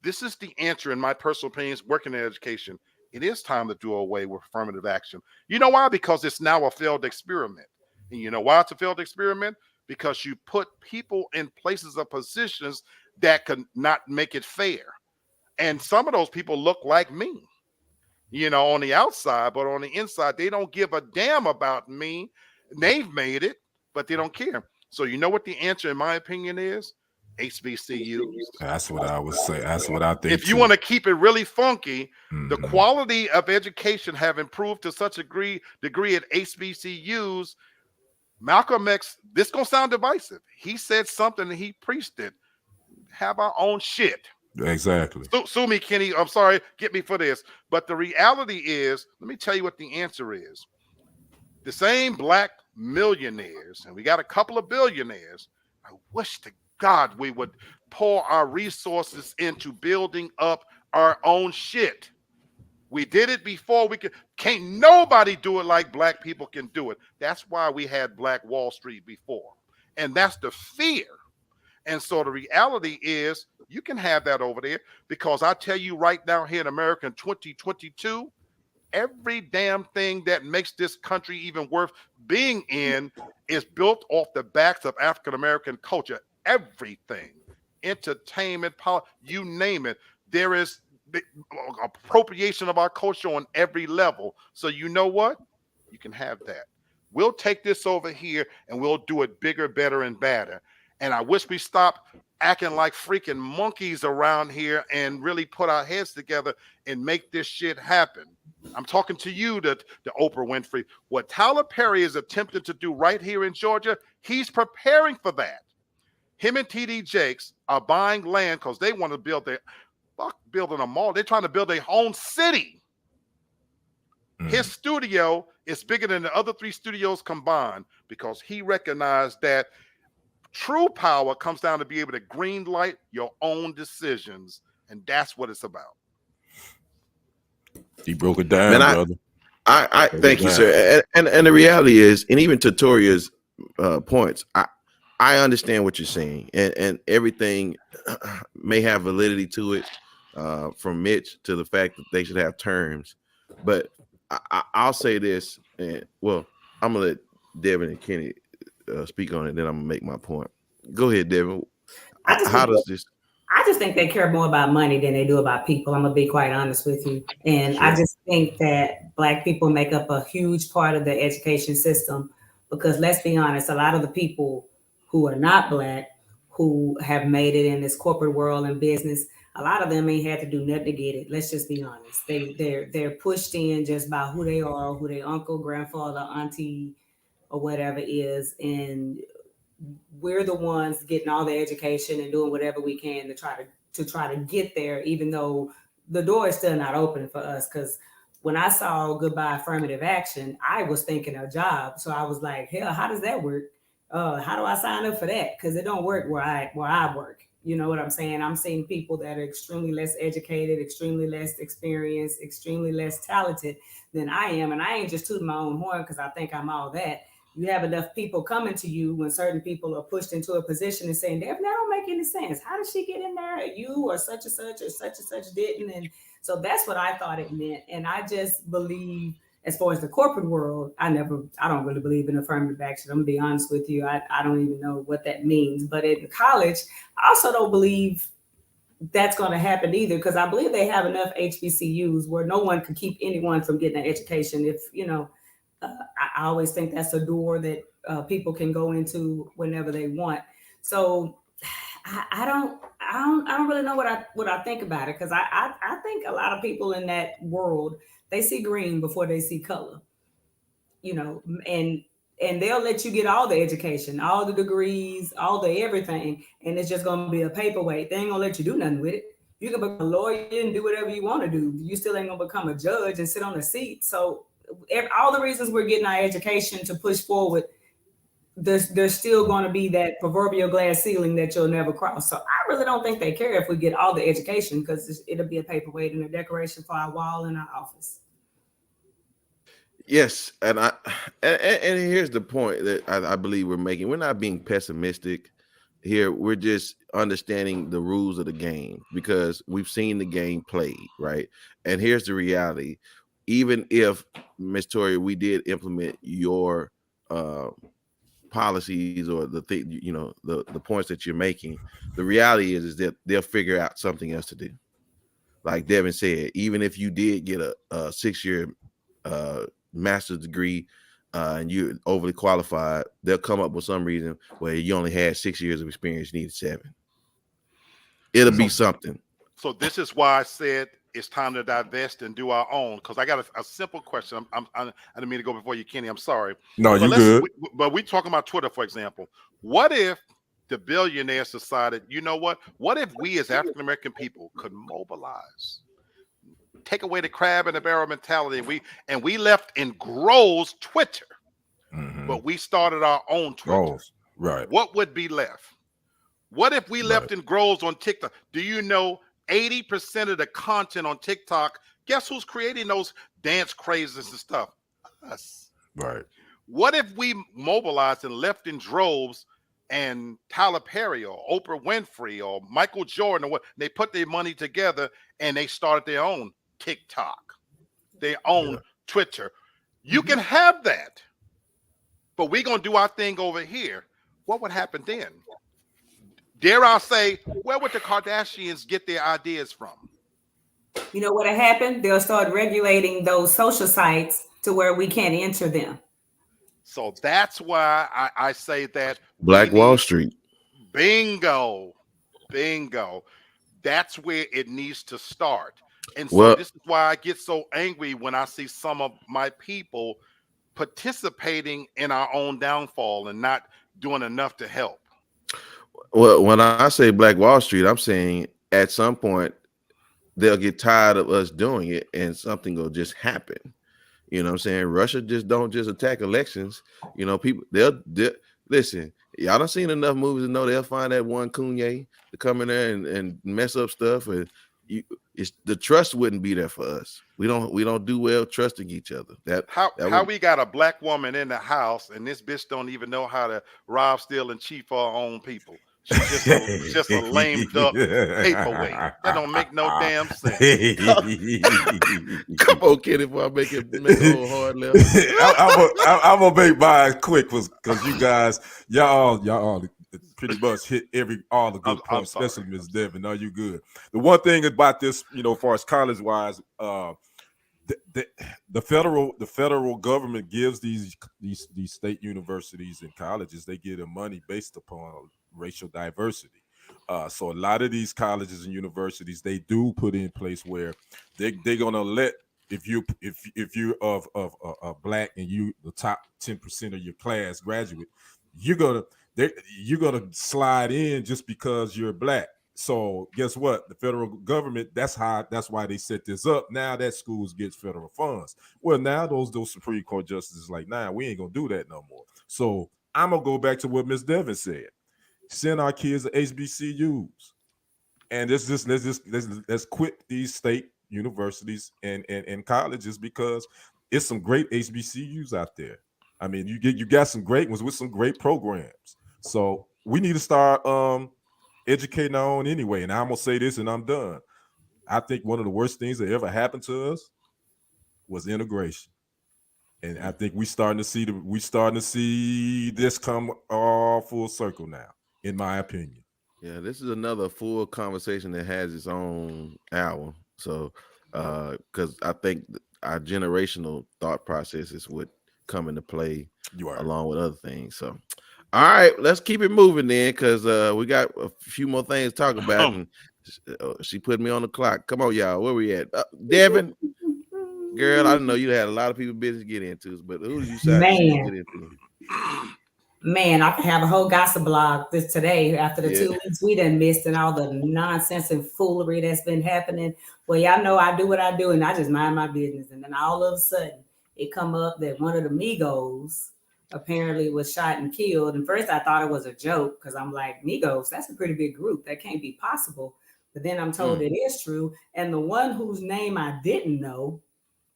This is the answer, in my personal opinion, working in education. It is time to do away with affirmative action. You know why? Because it's now a failed experiment. And you know why it's a failed experiment? Because you put people in places of positions that could not make it fair. And some of those people look like me, on the outside, but on the inside, they don't give a damn about me. They've made it, but they don't care. So you know what the answer, in my opinion, is? HBCUs. That's what I would say. That's what I think. If you want to keep it really funky, the quality of education have improved to such a degree at HBCUs. Malcolm X, this gonna sound divisive. He said something and he preached it. Have our own shit. Exactly. Sue me, Kenny. I'm sorry. Get me for this. But the reality is, let me tell you what the answer is. The same Black millionaires, and we got a couple of billionaires. I wish to God we would pour our resources into building up our own shit. We did it before. Can't nobody do it like Black people can do it. That's why we had Black Wall Street before. And that's the fear. And so the reality is you can have that over there, because I tell you right now here in America in 2022, every damn thing that makes this country even worth being in is built off the backs of African-American culture. Everything, entertainment, you name it. There is appropriation of our culture on every level. So you know what? You can have that. We'll take this over here and we'll do it bigger, better, and badder. And I wish we stopped acting like freaking monkeys around here and really put our heads together and make this shit happen. I'm talking to you, the Oprah Winfrey. What Tyler Perry is attempting to do right here in Georgia, he's preparing for that. Him and TD Jakes are buying land because they want to building a mall. They're trying to build their own city. His studio is bigger than the other 3 studios combined, because he recognized that true power comes down to be able to green light your own decisions, and that's what it's about. He broke it down, brother. I thank you, sir. And the reality is, and even to Toria's points, I understand what you're saying, and everything may have validity to it, from Mitch to the fact that they should have terms. But I'll say this, and well, I'm gonna let Devin and Kenny speak on it, then I'm gonna make my point. Go ahead, Devin. I just think they care more about money than they do about people. I'm gonna be quite honest with you. And sure. I just think that Black people make up a huge part of the education system, because let's be honest, a lot of the people who are not Black, who have made it in this corporate world and business, a lot of them ain't had to do nothing to get it. Let's just be honest. They're pushed in just by who they are, who their uncle, grandfather, auntie, or whatever is, and we're the ones getting all the education and doing whatever we can to try to get there, even though the door is still not open for us. Because when I saw Goodbye Affirmative Action, I was thinking a job. So I was like, hell, how does that work? How do I sign up for that? Because it don't work where I work. You know what I'm saying? I'm seeing people that are extremely less educated, extremely less experienced, extremely less talented than I am. And I ain't just tooting my own horn because I think I'm all that. You have enough people coming to you when certain people are pushed into a position and saying, that don't make any sense. How did she get in there? You or such and such didn't. And so that's what I thought it meant. And I just believe, as far as the corporate world, I don't really believe in affirmative action. I'm gonna be honest with you. I don't even know what that means. But in college, I also don't believe that's going to happen either, because I believe they have enough HBCUs where no one can keep anyone from getting an education. If I always think that's a door that people can go into whenever they want. So I don't really know what I think about it, because I think a lot of people in that world, they see green before they see color, and they'll let you get all the education, all the degrees, all the everything, and it's just going to be a paperweight. They ain't gonna let you do nothing with it. You can become a lawyer and do whatever you want to do. You still ain't gonna become a judge and sit on a seat. So all the reasons we're getting our education to push forward, there's still going to be that proverbial glass ceiling that you'll never cross. So I really don't think they care if we get all the education, because it'll be a paperweight and a decoration for our wall in our office. Yes, and here's the point that I believe we're making. We're not being pessimistic here. We're just understanding the rules of the game, because we've seen the game played, right? And here's the reality. Even if, Ms. Tori, we did implement your policies or the thing, the points that you're making, the reality is that they'll figure out something else to do. Like Devin said, even if you did get a 6-year master's degree and you're overly qualified, they'll come up with some reason where you only had 6 years of experience, you needed 7. It'll be something. So this is why I said it's time to divest and do our own, because I got a simple question. I didn't mean to go before you, Kenny. I'm sorry. No, you good. But we talking about Twitter, for example. What if the billionaires decided, you know what? What if we as African American people could mobilize, take away the crab in the barrel mentality, and we left in Grows Twitter, but we started our own Twitter? Right. What would be left? What if we left in Grows on TikTok? Do you know 80% of the content on TikTok, guess who's creating those dance crazes and stuff? Us. Right. What if we mobilized and left in droves, and Tyler Perry or Oprah Winfrey or Michael Jordan, or what, they put their money together and they started their own TikTok, their own Twitter? You can have that, but we're going to do our thing over here. What would happen then? Dare I say, where would the Kardashians get their ideas from? You know what'll happen? They'll start regulating those social sites to where we can't enter them. So that's why I say that Black Wall Street. Bingo. That's where it needs to start. And so this is why I get so angry when I see some of my people participating in our own downfall and not doing enough to help. Well, when I say Black Wall Street, I'm saying at some point they'll get tired of us doing it and something will just happen. You know what I'm saying? Russia don't just attack elections. People, they'll listen. Y'all done seen enough movies to know they'll find that one Kanye to come in there and mess up stuff. And the trust wouldn't be there for us. We don't do well trusting each other. How we got a black woman in the house and this bitch don't even know how to rob, steal, and cheat for her own people. She's just a lame duck paperweight. That don't make no damn sense. Come on, Kenny, before I make a whole hard left. I'm gonna make mine quick because you guys, y'all pretty much hit all the good points, especially Ms. Devin. No, you good. The one thing about this, as far as college wise, the federal government gives these state universities and colleges, they give them money based upon racial diversity. So a lot of these colleges and universities, they do put in place where they're gonna let, if you're of black and you the top 10% of your class graduate, you're gonna slide in just because you're black. So guess what? The federal government, that's why they set this up. Now that schools get federal funds. Well, now those Supreme Court justices like, nah, we ain't gonna do that no more. So I'm gonna go back to what Ms. Devin said. Send our kids to HBCUs. And let's quit these state universities and colleges, because it's some great HBCUs out there. I mean, you got some great ones with some great programs. So we need to start educating our own anyway. And I'm gonna say this, and I'm done. I think one of the worst things that ever happened to us was integration, and I think we starting to see this come all full circle now, in my opinion. Yeah, this is another full conversation that has its own hour. So, because I think our generational thought processes would come into play along with other things. So, all right, let's keep it moving then, because we got a few more things to talk about. And she put me on the clock. Come on, y'all. Where we at? Devin, girl, I didn't know you had a lot of people business to get into, but who did you decide to get into? Man, I could have a whole gossip blog this today after the 2 weeks we done missed and all the nonsense and foolery that's been happening. Well, y'all know I do what I do and I just mind my business. And then all of a sudden it come up that one of the Migos apparently was shot and killed. And first I thought it was a joke, because I'm like, Migos, that's a pretty big group. That can't be possible. But then I'm told it is true. And the one whose name I didn't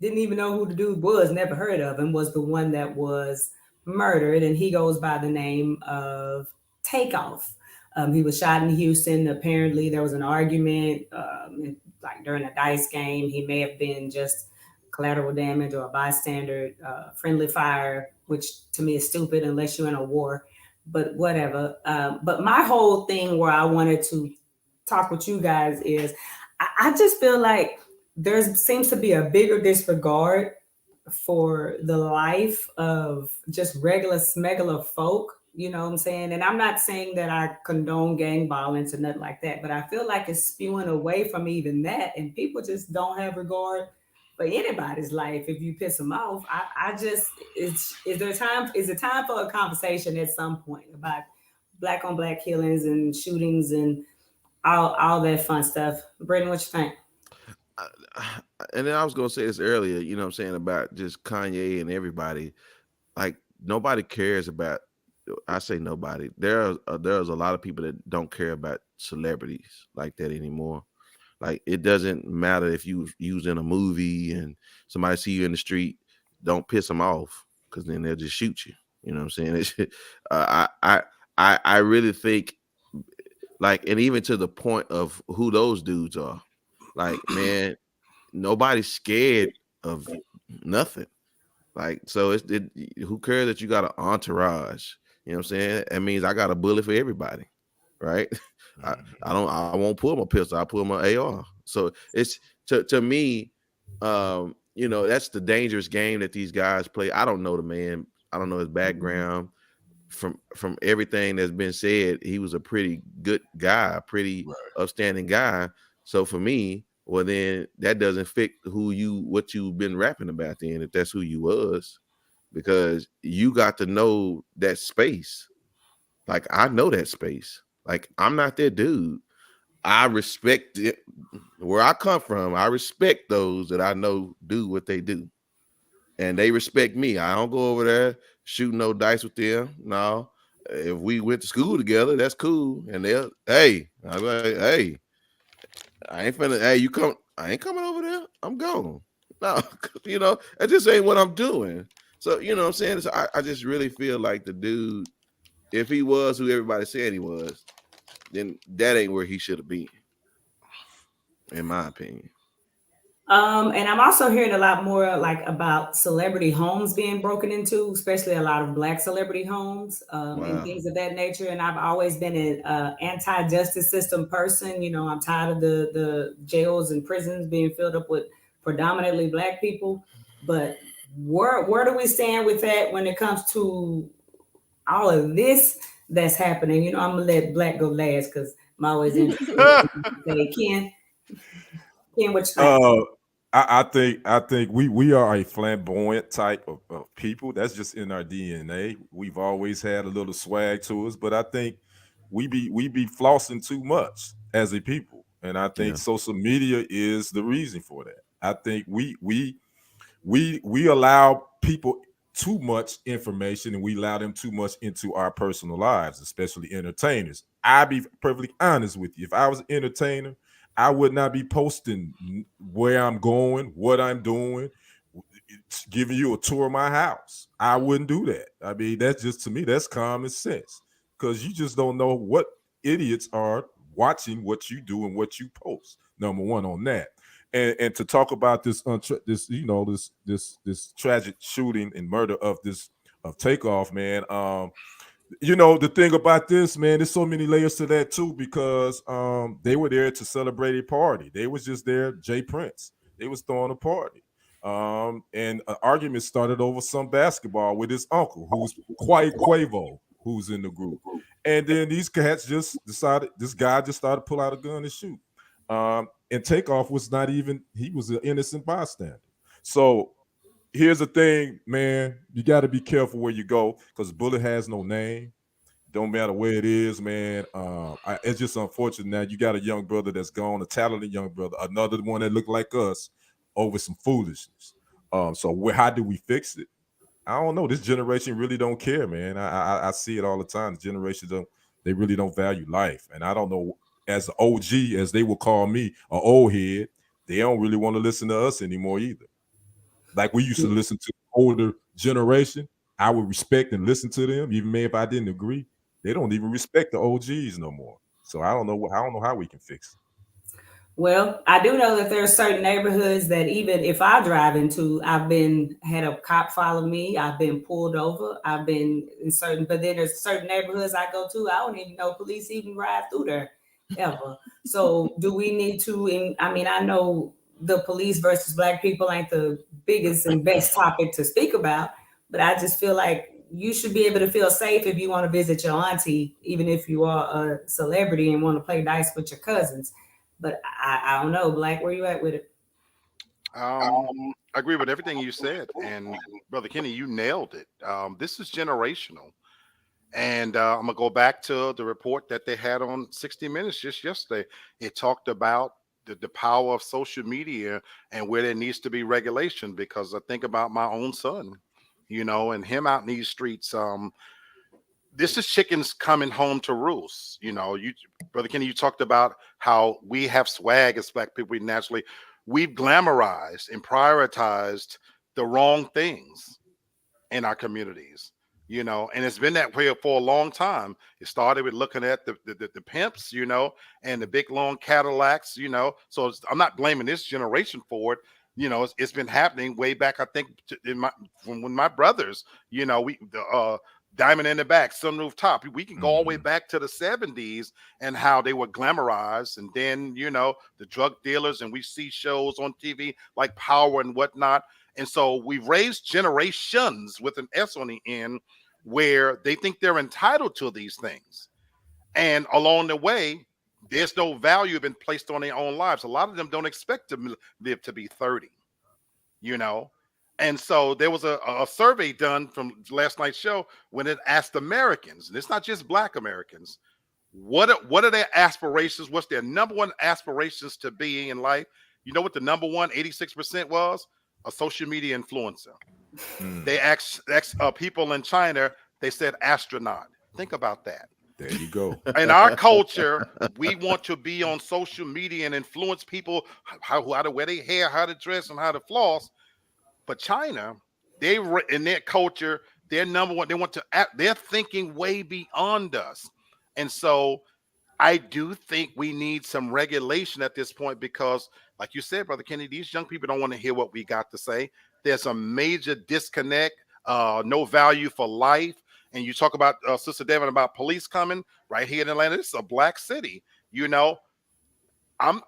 even know who the dude was, never heard of him, was the one that was murdered, and he goes by the name of Takeoff. He was shot in Houston. Apparently there was an argument like during a dice game. He may have been just collateral damage or a bystander, friendly fire, which to me is stupid unless you're in a war, but whatever. But my whole thing where I wanted to talk with you guys is I just feel like there seems to be a bigger disregard for the life of just regular smegular folk, you know what I'm saying? And I'm not saying that I condone gang violence or nothing like that, but I feel like it's spewing away from even that, and people just don't have regard for anybody's life if you piss them off. Is it time for a conversation at some point about black on black killings and shootings and all that fun stuff? Brenton, what you think? And then I was gonna say this earlier, you know what I'm saying, about just Kanye and everybody. Like, nobody cares about, I say nobody. There's a lot of people that don't care about celebrities like that anymore. Like, it doesn't matter if you use in a movie and somebody see you in the street, don't piss them off, because then they'll just shoot you. You know what I'm saying? I really think, like, and even to the point of who those dudes are. Like, man, nobody's scared of nothing. Like, so who cares that you got an entourage? You know what I'm saying? That means I got a bullet for everybody, right? I won't pull my pistol. I pull my AR. So it's to me, you know, that's the dangerous game that these guys play. I don't know the man. I don't know his background. From everything that's been said, he was a pretty good guy, pretty upstanding guy. So for me, well, then that doesn't fit what you've been rapping about then, if that's who you was, because you got to know that space. Like, I know that space. Like, I'm not that dude. I respect it. Where I come from, I respect those that I know do what they do. And they respect me. I don't go over there shooting no dice with them. No. If we went to school together, that's cool. And they'll, hey, I'm like, hey, I ain't finna, hey, you come, I ain't coming over there. I'm gone. No, you know, that just ain't what I'm doing. So, you know what I'm saying? So I just really feel like the dude, if he was who everybody said he was, then that ain't where he should have been, in my opinion. And I'm also hearing a lot more like about celebrity homes being broken into, especially a lot of Black celebrity homes and things of that nature. And I've always been an anti-justice system person. You know, I'm tired of the jails and prisons being filled up with predominantly Black people. But where do we stand with that when it comes to all of this that's happening? You know, I'm gonna let Black go last because I'm always interested in Ken, what you think? I think we are a flamboyant type of people. That's just in our DNA. We've always had a little swag to us, but I think we be flossing too much as a people, and I think Yeah. social media is the reason for that. I think we allow people too much information, and we allow them too much into our personal lives, especially entertainers. I'll be perfectly honest with you. If I was an entertainer, I would not be posting where I'm going, what I'm doing, giving you a tour of my house. I wouldn't do that. I mean, that's just, to me, that's common sense, because you just don't know what idiots are watching what you do and what you post. Number one on that. And to talk about this tragic shooting and murder of Takeoff, man. The thing about this, man, there's so many layers to that too, because they were there to celebrate a party. They was just there, Jay Prince. They was throwing a party. And an argument started over some basketball with his uncle, who's quite Quavo, who's in the group. And then these cats just decided, this guy just started to pull out a gun and shoot. And Takeoff was not even, he was an innocent bystander. So here's the thing, man. You got to be careful where you go, because bullet has no name. Don't matter where it is, man. It's just unfortunate that you got a young brother that's gone, a talented young brother, another one that looked like us, over some foolishness. So how do we fix it? I don't know. This generation really don't care, man. I see it all the time. The generation they really don't value life, and I don't know. As an OG, as they will call me, an old head, they don't really want to listen to us anymore either. Like we used to listen to the older generation. I would respect and listen to them, even if I didn't agree. They don't even respect the OGs no more. So I don't know. I don't know how we can fix it. Well, I do know that there are certain neighborhoods that even if I drive into, had a cop follow me, I've been pulled over, I've been in certain, but then there's certain neighborhoods I go to, I don't even know police even ride through there ever. So do we need to, I mean, I know the police versus black people ain't the biggest and best topic to speak about, but I just feel like you should be able to feel safe if you want to visit your auntie, even if you are a celebrity and want to play dice with your cousins. But I don't know, Black, where you at with it? I agree with everything you said, and Brother Kenny, you nailed it. This is generational, and I'm gonna go back to the report that they had on 60 Minutes just yesterday. It talked about the power of social media and where there needs to be regulation. Because I think about my own son, and him out in these streets. This is chickens coming home to roost. Brother Kenny, you talked about how we have swag as black people. We've glamorized and prioritized the wrong things in our communities, and it's been that way for a long time. It started with looking at the pimps, and the big long Cadillacs, So I'm not blaming this generation for it. It's been happening way back. I think when my brothers, diamond in the back, sunroof top. We can go all the way back to the 70s and how they were glamorized. And then, the drug dealers, and we see shows on TV like Power and whatnot. And so we've raised generations with an S on the end where they think they're entitled to these things. And along the way, there's no value been placed on their own lives. A lot of them don't expect to live to be 30, And so there was a survey done from last night's show when it asked Americans, and it's not just black Americans, what are their aspirations? What's their number one aspirations to be in life? You know what the number one, 86% was? A social media influencer. They asked people in China, they said astronaut. Think about that. There you go. In our culture, we want to be on social media and influence people how to wear their hair, how to dress, and how to floss. But China, in their culture, they're number one. They're thinking way beyond us. And so I do think we need some regulation at this point, because like you said, Brother Kenny, these young people don't want to hear what we got to say. There's a major disconnect, no value for life. And you talk about Sister Devin about police coming right here in Atlanta. This is a black city. If I'm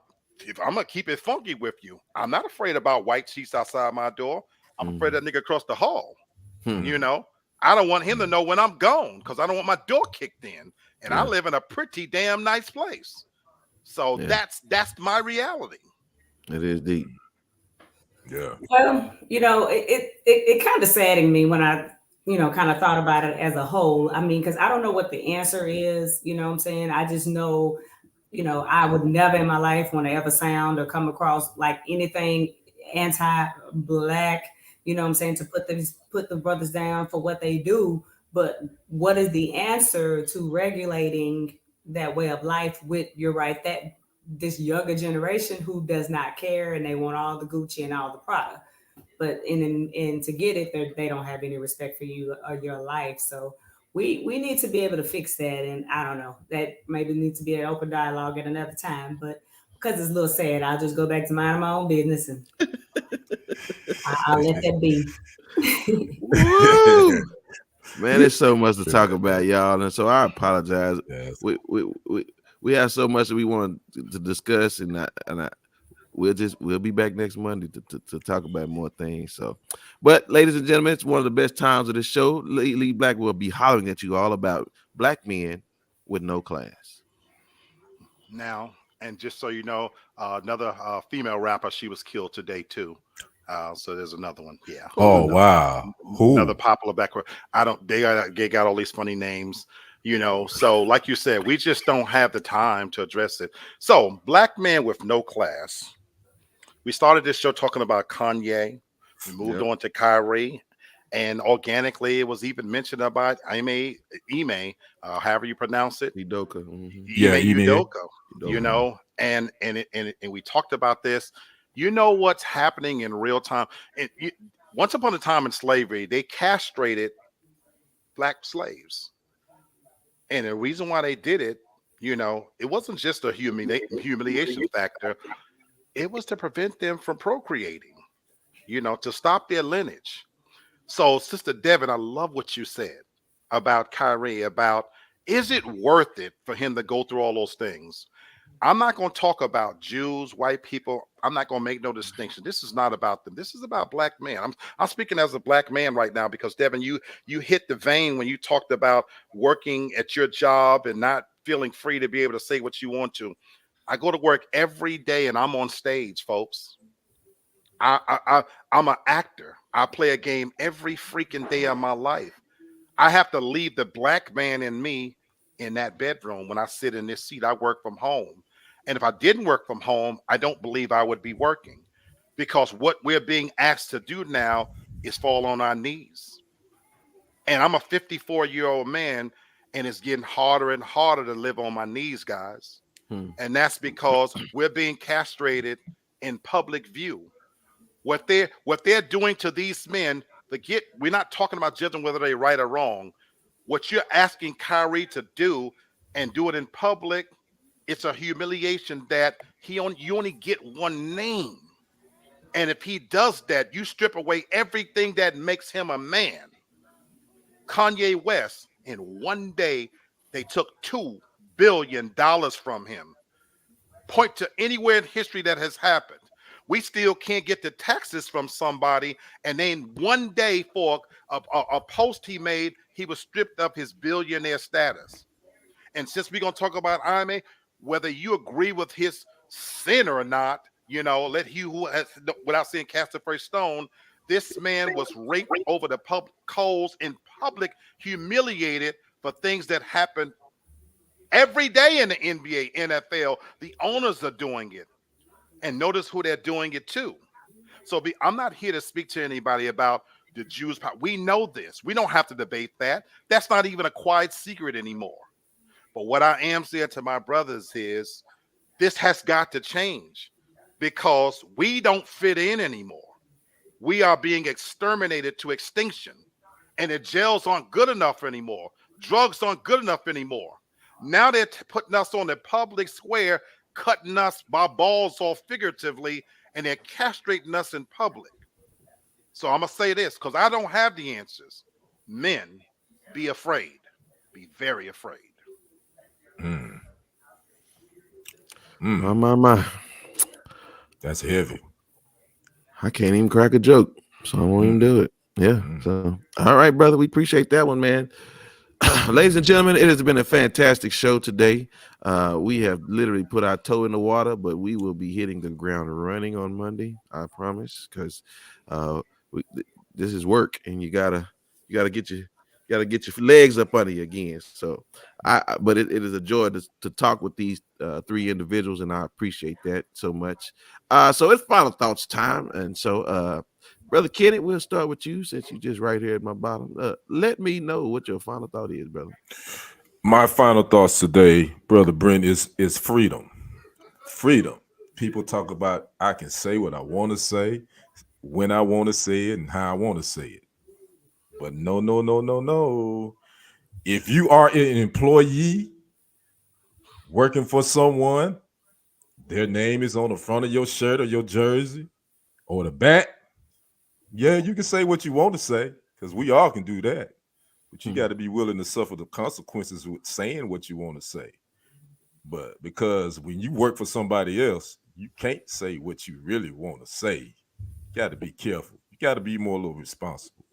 gonna keep it funky with you, I'm not afraid about white sheets outside my door. I'm afraid of that nigga across the hall. I don't want him to know when I'm gone, because I don't want my door kicked in. And I live in a pretty damn nice place. So that's my reality. It is deep. Yeah. Well, it kind of saddened me when I, kind of thought about it as a whole. I mean, because I don't know what the answer is. You know what I'm saying? I just know, I would never in my life want to ever sound or come across like anything anti-black. You know what I'm saying? To put the brothers down for what they do, but what is the answer to regulating that way of life? With you're right that this younger generation who does not care and they want all the Gucci and all the Prada, but in to get it, they don't have any respect for you or your life. So we need to be able to fix that. And I don't know, that maybe needs to be an open dialogue at another time. But because it's a little sad, I'll just go back to minding my own business and I'll let that be. Woo! Man, there's so much to talk about, y'all, and so I apologize. Yes. We have so much that we want to discuss, and we'll be back next Monday to talk about more things. So, but ladies and gentlemen, it's one of the best times of the show. Lee Black will be hollering at you all about black men with no class. Now, and just so you know, another female rapper, she was killed today too. So there's another one. Yeah. Oh wow. Who? Another popular background. They got all these funny names, So like you said, we just don't have the time to address it. So black men with no class. We started this show talking about Kanye. We moved on to Kyrie, and organically it was even mentioned about Ime, however you pronounce it. Udoka. Ime Udoka. And we talked about this. You know what's happening in real time. And once upon a time in slavery, they castrated black slaves. And the reason why they did it, it wasn't just a humiliation factor. It was to prevent them from procreating, to stop their lineage. So, Sister Devin, I love what you said about Kyrie, about is it worth it for him to go through all those things? I'm not going to talk about Jews, white people. I'm not going to make no distinction. This is not about them. This is about black men. I'm speaking as a black man right now because, Devin, you hit the vein when you talked about working at your job and not feeling free to be able to say what you want to. I go to work every day and I'm on stage, folks. I'm an actor. I play a game every freaking day of my life. I have to leave the black man in me in that bedroom when I sit in this seat. I work from home. And if I didn't work from home, I don't believe I would be working, because what we're being asked to do now is fall on our knees. And I'm a 54-year-old man, and it's getting harder and harder to live on my knees, guys. And that's because we're being castrated in public view. What they're doing to these men, we're not talking about judging whether they're right or wrong. What you're asking Kyrie to do and do it in public, it's a humiliation that you only get one name. And if he does that, you strip away everything that makes him a man. Kanye West, in one day, they took $2 billion from him. Point to anywhere in history that has happened. We still can't get the taxes from somebody, and then one day for a post he made, he was stripped of his billionaire status. And since we're going to talk about Ime, whether you agree with his sin or not, let he who has, without saying cast the first stone, this man was raped over the coals in public, humiliated for things that happened every day in the NBA, NFL. The owners are doing it. And notice who they're doing it to. So I'm not here to speak to anybody about the Jews. We know this. We don't have to debate that. That's not even a quiet secret anymore. But what I am saying to my brothers is this has got to change, because we don't fit in anymore. We are being exterminated to extinction. And the jails aren't good enough anymore. Drugs aren't good enough anymore. Now they're putting us on the public square, cutting us by balls off figuratively, and they're castrating us in public. So I'm going to say this, because I don't have the answers. Men, be afraid. Be very afraid. My. That's heavy. I can't even crack a joke, so I won't even do it. Yeah. So, all right, brother. We appreciate that one, man. Ladies and gentlemen, it has been a fantastic show today. We have literally put our toe in the water, but we will be hitting the ground running on Monday. I promise, because this is work, and you gotta get your legs up under you again. So, but it is a joy to talk with these three individuals, and I appreciate that so much. So it's final thoughts time, and so Brother Kenny, we'll start with you since you just right here at my bottom. Let me know what your final thought is, brother. My final thoughts today, Brother Brent, is freedom. Freedom. People talk about I can say what I want to say, when I want to say it, and how I want to say it. But no. If you are an employee working for someone, their name is on the front of your shirt or your jersey or the back, yeah, you can say what you want to say, because we all can do that. But you got to be willing to suffer the consequences with saying what you want to say. But because when you work for somebody else, you can't say what you really want to say. You got to be careful. You got to be more a little responsible.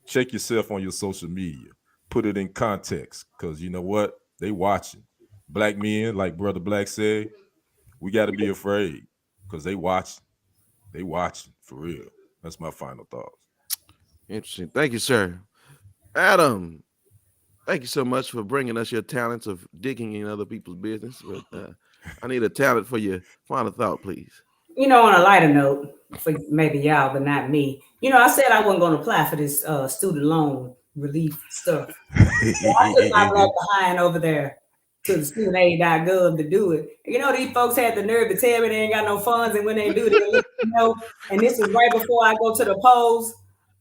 Check yourself on your social media. Put it in context, because you know what? They watching. Black men, like Brother Black said, we got to be afraid, because they watching. They watching for real. That's my final thoughts. Interesting. Thank you, sir. Adam, thank you so much for bringing us your talents of digging in other people's business. But I need a talent for your final thought, please. You know, on a lighter note, for maybe y'all, but not me. You know, I said I wasn't going to apply for this student loan relief stuff. So I took my black behind over there to the studentaid.gov to do it. You know, these folks had the nerve to tell me they ain't got no funds, and when they do, they let you know. And this is right before I go to the polls.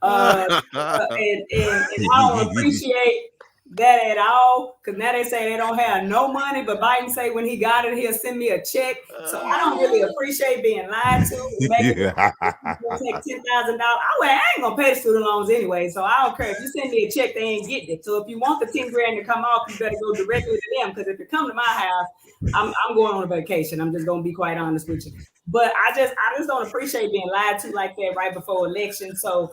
And I don't appreciate that at all, because now they say they don't have no money, but Biden say when he got it, he'll send me a check. So I don't really appreciate being lied to. Take $10,000. I ain't gonna pay the student loans anyway, so I don't care if you send me a check. They ain't getting it. So if you want the 10 grand to come off, you better go directly to them, because if you come to my house, I'm going on a vacation. I'm just gonna be quite honest with you. But I just don't appreciate being lied to like that right before election. So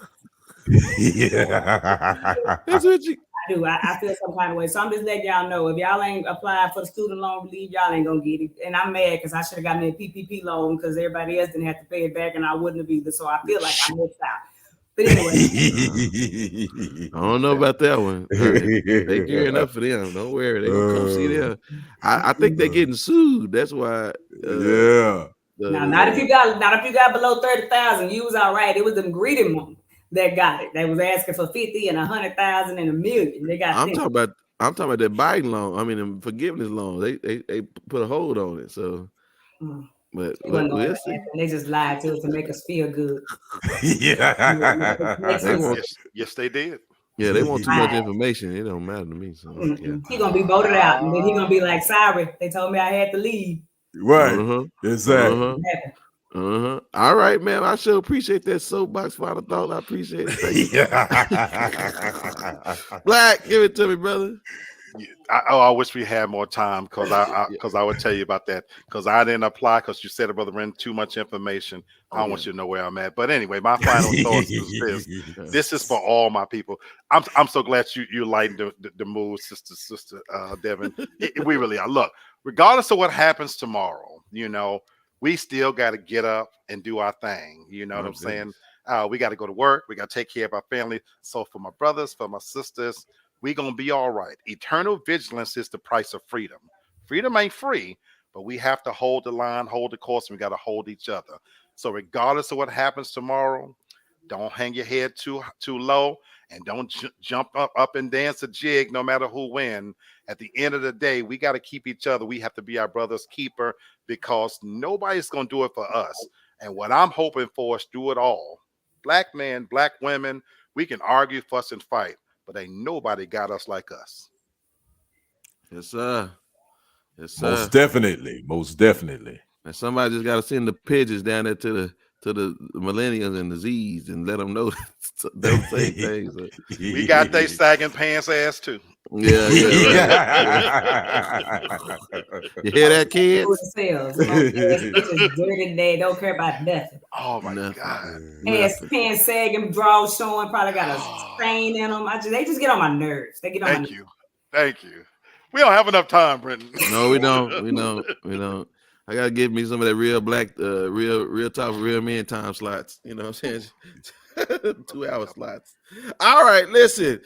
That's what you. I do. I feel some kind of way. So I'm just letting y'all know, if y'all ain't applied for the student loan relief, y'all ain't gonna get it. And I'm mad because I should have gotten a PPP loan, because everybody else didn't have to pay it back, and I wouldn't have either. So I feel like I missed out. But anyway, I don't know about that one. They gearing up for them. Don't worry, they gonna come see them. I think they're getting sued. That's why. Yeah. Not if you got below 30,000. You was all right. It was them greedy ones that got it. They was asking for 50 and 100,000 and $1 million. They got. I'm talking about that Biden loan. I mean, the forgiveness loan. They put a hold on it. So, but we'll see. They just lied to us to make us feel good. Yes, they did. Yeah, they want too much information. It don't matter to me. So yeah. He gonna be voted out, and then he gonna be like, "Sorry, they told me I had to leave." Right. Exactly. All right, man. I sure appreciate that soapbox final thought. I appreciate it. Black, give it to me, brother. I wish we had more time, because I would tell you about that, because I didn't apply, because you said it, Brother Brenton, too much information. I don't want you to know where I'm at. But anyway, my final thoughts is this. This is for all my people. I'm so glad you lightened the mood, sister Devin. We really are. Look, regardless of what happens tomorrow, you know, we still got to get up and do our thing. You know what I'm saying? We got to go to work. We got to take care of our family. So for my brothers, for my sisters, we're going to be all right. Eternal vigilance is the price of freedom. Freedom ain't free, but we have to hold the line, hold the course, and we got to hold each other. So regardless of what happens tomorrow, don't hang your head too low, and don't jump up and dance a jig no matter who wins. At the end of the day, we got to keep each other. We have to be our brother's keeper, because nobody's going to do it for us. And what I'm hoping for is do it all. Black men, black women, we can argue, fuss, and fight, but ain't nobody got us like us. Yes, sir. Yes, sir. Most definitely. And somebody just got to send the pigeons down there to the millennials and the Z's and let them know those same things. We got they sagging pants ass too. Yeah. You hear that, kids? Dirty, they don't care about nothing. Oh my God. Pants sagging, drawers showing, probably got a stain in them. They just get on my nerves. They get on my nerves. Thank you. We don't have enough time, Brenton. No, we don't. We don't. I gotta give me some of that real black, real talk, real men time slots. You know what I'm saying? 2 hour slots. All right, listen,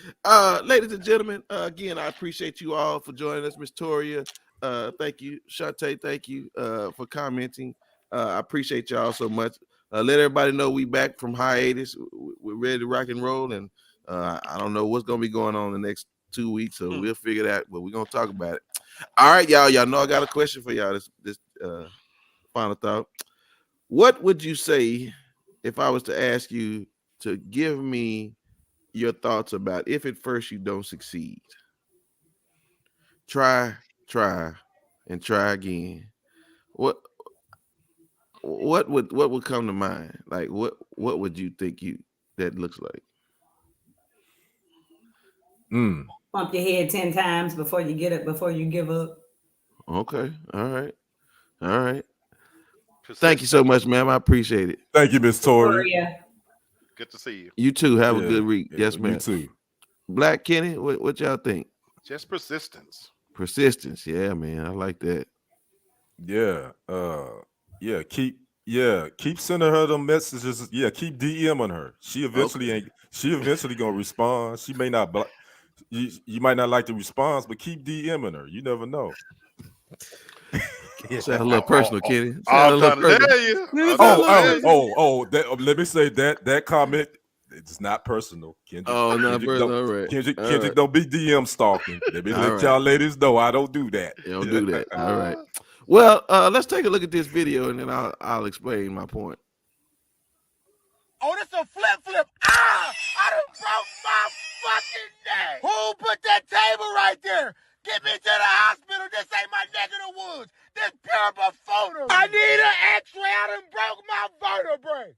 ladies and gentlemen. Again, I appreciate you all for joining us, Miss Toria. Thank you, Shantae. Thank you for commenting. I appreciate y'all so much. Let everybody know we back from hiatus. We're ready to rock and roll, and I don't know what's gonna be going on the next 2 weeks, so we'll figure that. But we're gonna talk about it. All right, y'all. Y'all know I got a question for y'all. This final thought. What would you say if I was to ask you to give me your thoughts about if at first you don't succeed? Try, and try again. What would come to mind? Like what would you think that looks like? Bump your head 10 times before you get it, before you give up. Okay. All right. Thank you so much, ma'am. I appreciate it. Thank you, Miss Tori. Good to see you. You too. Have a good week. Yeah, Yes, ma'am. You too. Black Kenny, what y'all think? Just persistence. Persistence. Yeah, man. I like that. Yeah. Keep sending her the messages. Yeah, keep DMing her. She eventually gonna respond. She may not you might not like the response, but keep DMing her. You never know. Sound a little personal, Kenny. I'm trying to tell you. Let me say that comment, it's not personal. Kendrick, not personal. All right. Kendrick, don't be DM stalking. Let me let y'all ladies know I don't do that. You don't do that. All right. Well, let's take a look at this video and then I'll explain my point. Oh, this a flip. I done broke my fucking neck. Who put that table right there? Get me to the hospital. This ain't my neck of the woods. This pure buffoonery. I need an x-ray. I done broke my vertebrae.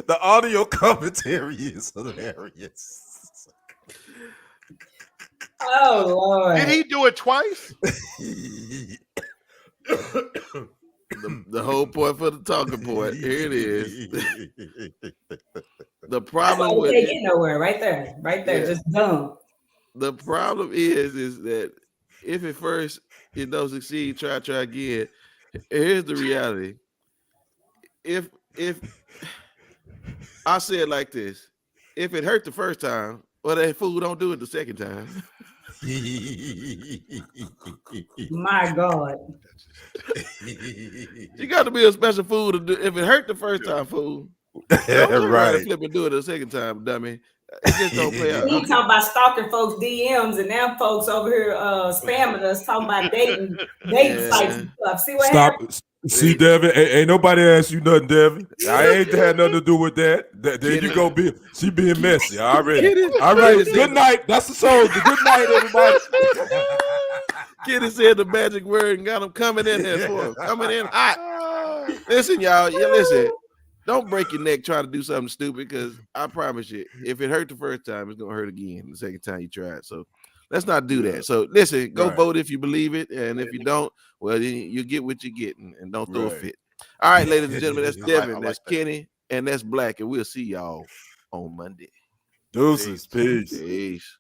The audio commentary is hilarious. Oh, Lord. Did he do it twice? The whole point for the talking point. Here it is. The problem with can't get nowhere. Right there. Yeah. Just dumb. The problem is that if at first it don't succeed, try again. Here's the reality. If I say it like this, if it hurt the first time, well, that fool don't do it the second time. My God. You got to be a special fool to do. If it hurt the first time, fool, don't right. Flip and do it the second time, dummy. It just don't play out. We talking about stalking folks' DMs, and now folks over here spamming us, talking about dating sites and stuff. See what happens? See, Devin, ain't nobody asked you nothing, Devin. I ain't had nothing to do with that. There you go, she being messy already. All right, good night. That's the show. Good night, everybody. Kitty said the magic word and got them coming in there for him. Coming in hot. Listen, y'all. Listen. Don't break your neck trying to do something stupid, because I promise you, if it hurt the first time, it's gonna hurt again the second time you try it. So let's not do that. So listen, go vote if you believe it, and if you don't, well, then you get what you're getting, and don't throw a fit. All right, ladies and gentlemen, that's Devin, that's Kenny, and that's Black, and we'll see y'all on Monday. Deuces, peace. Peace.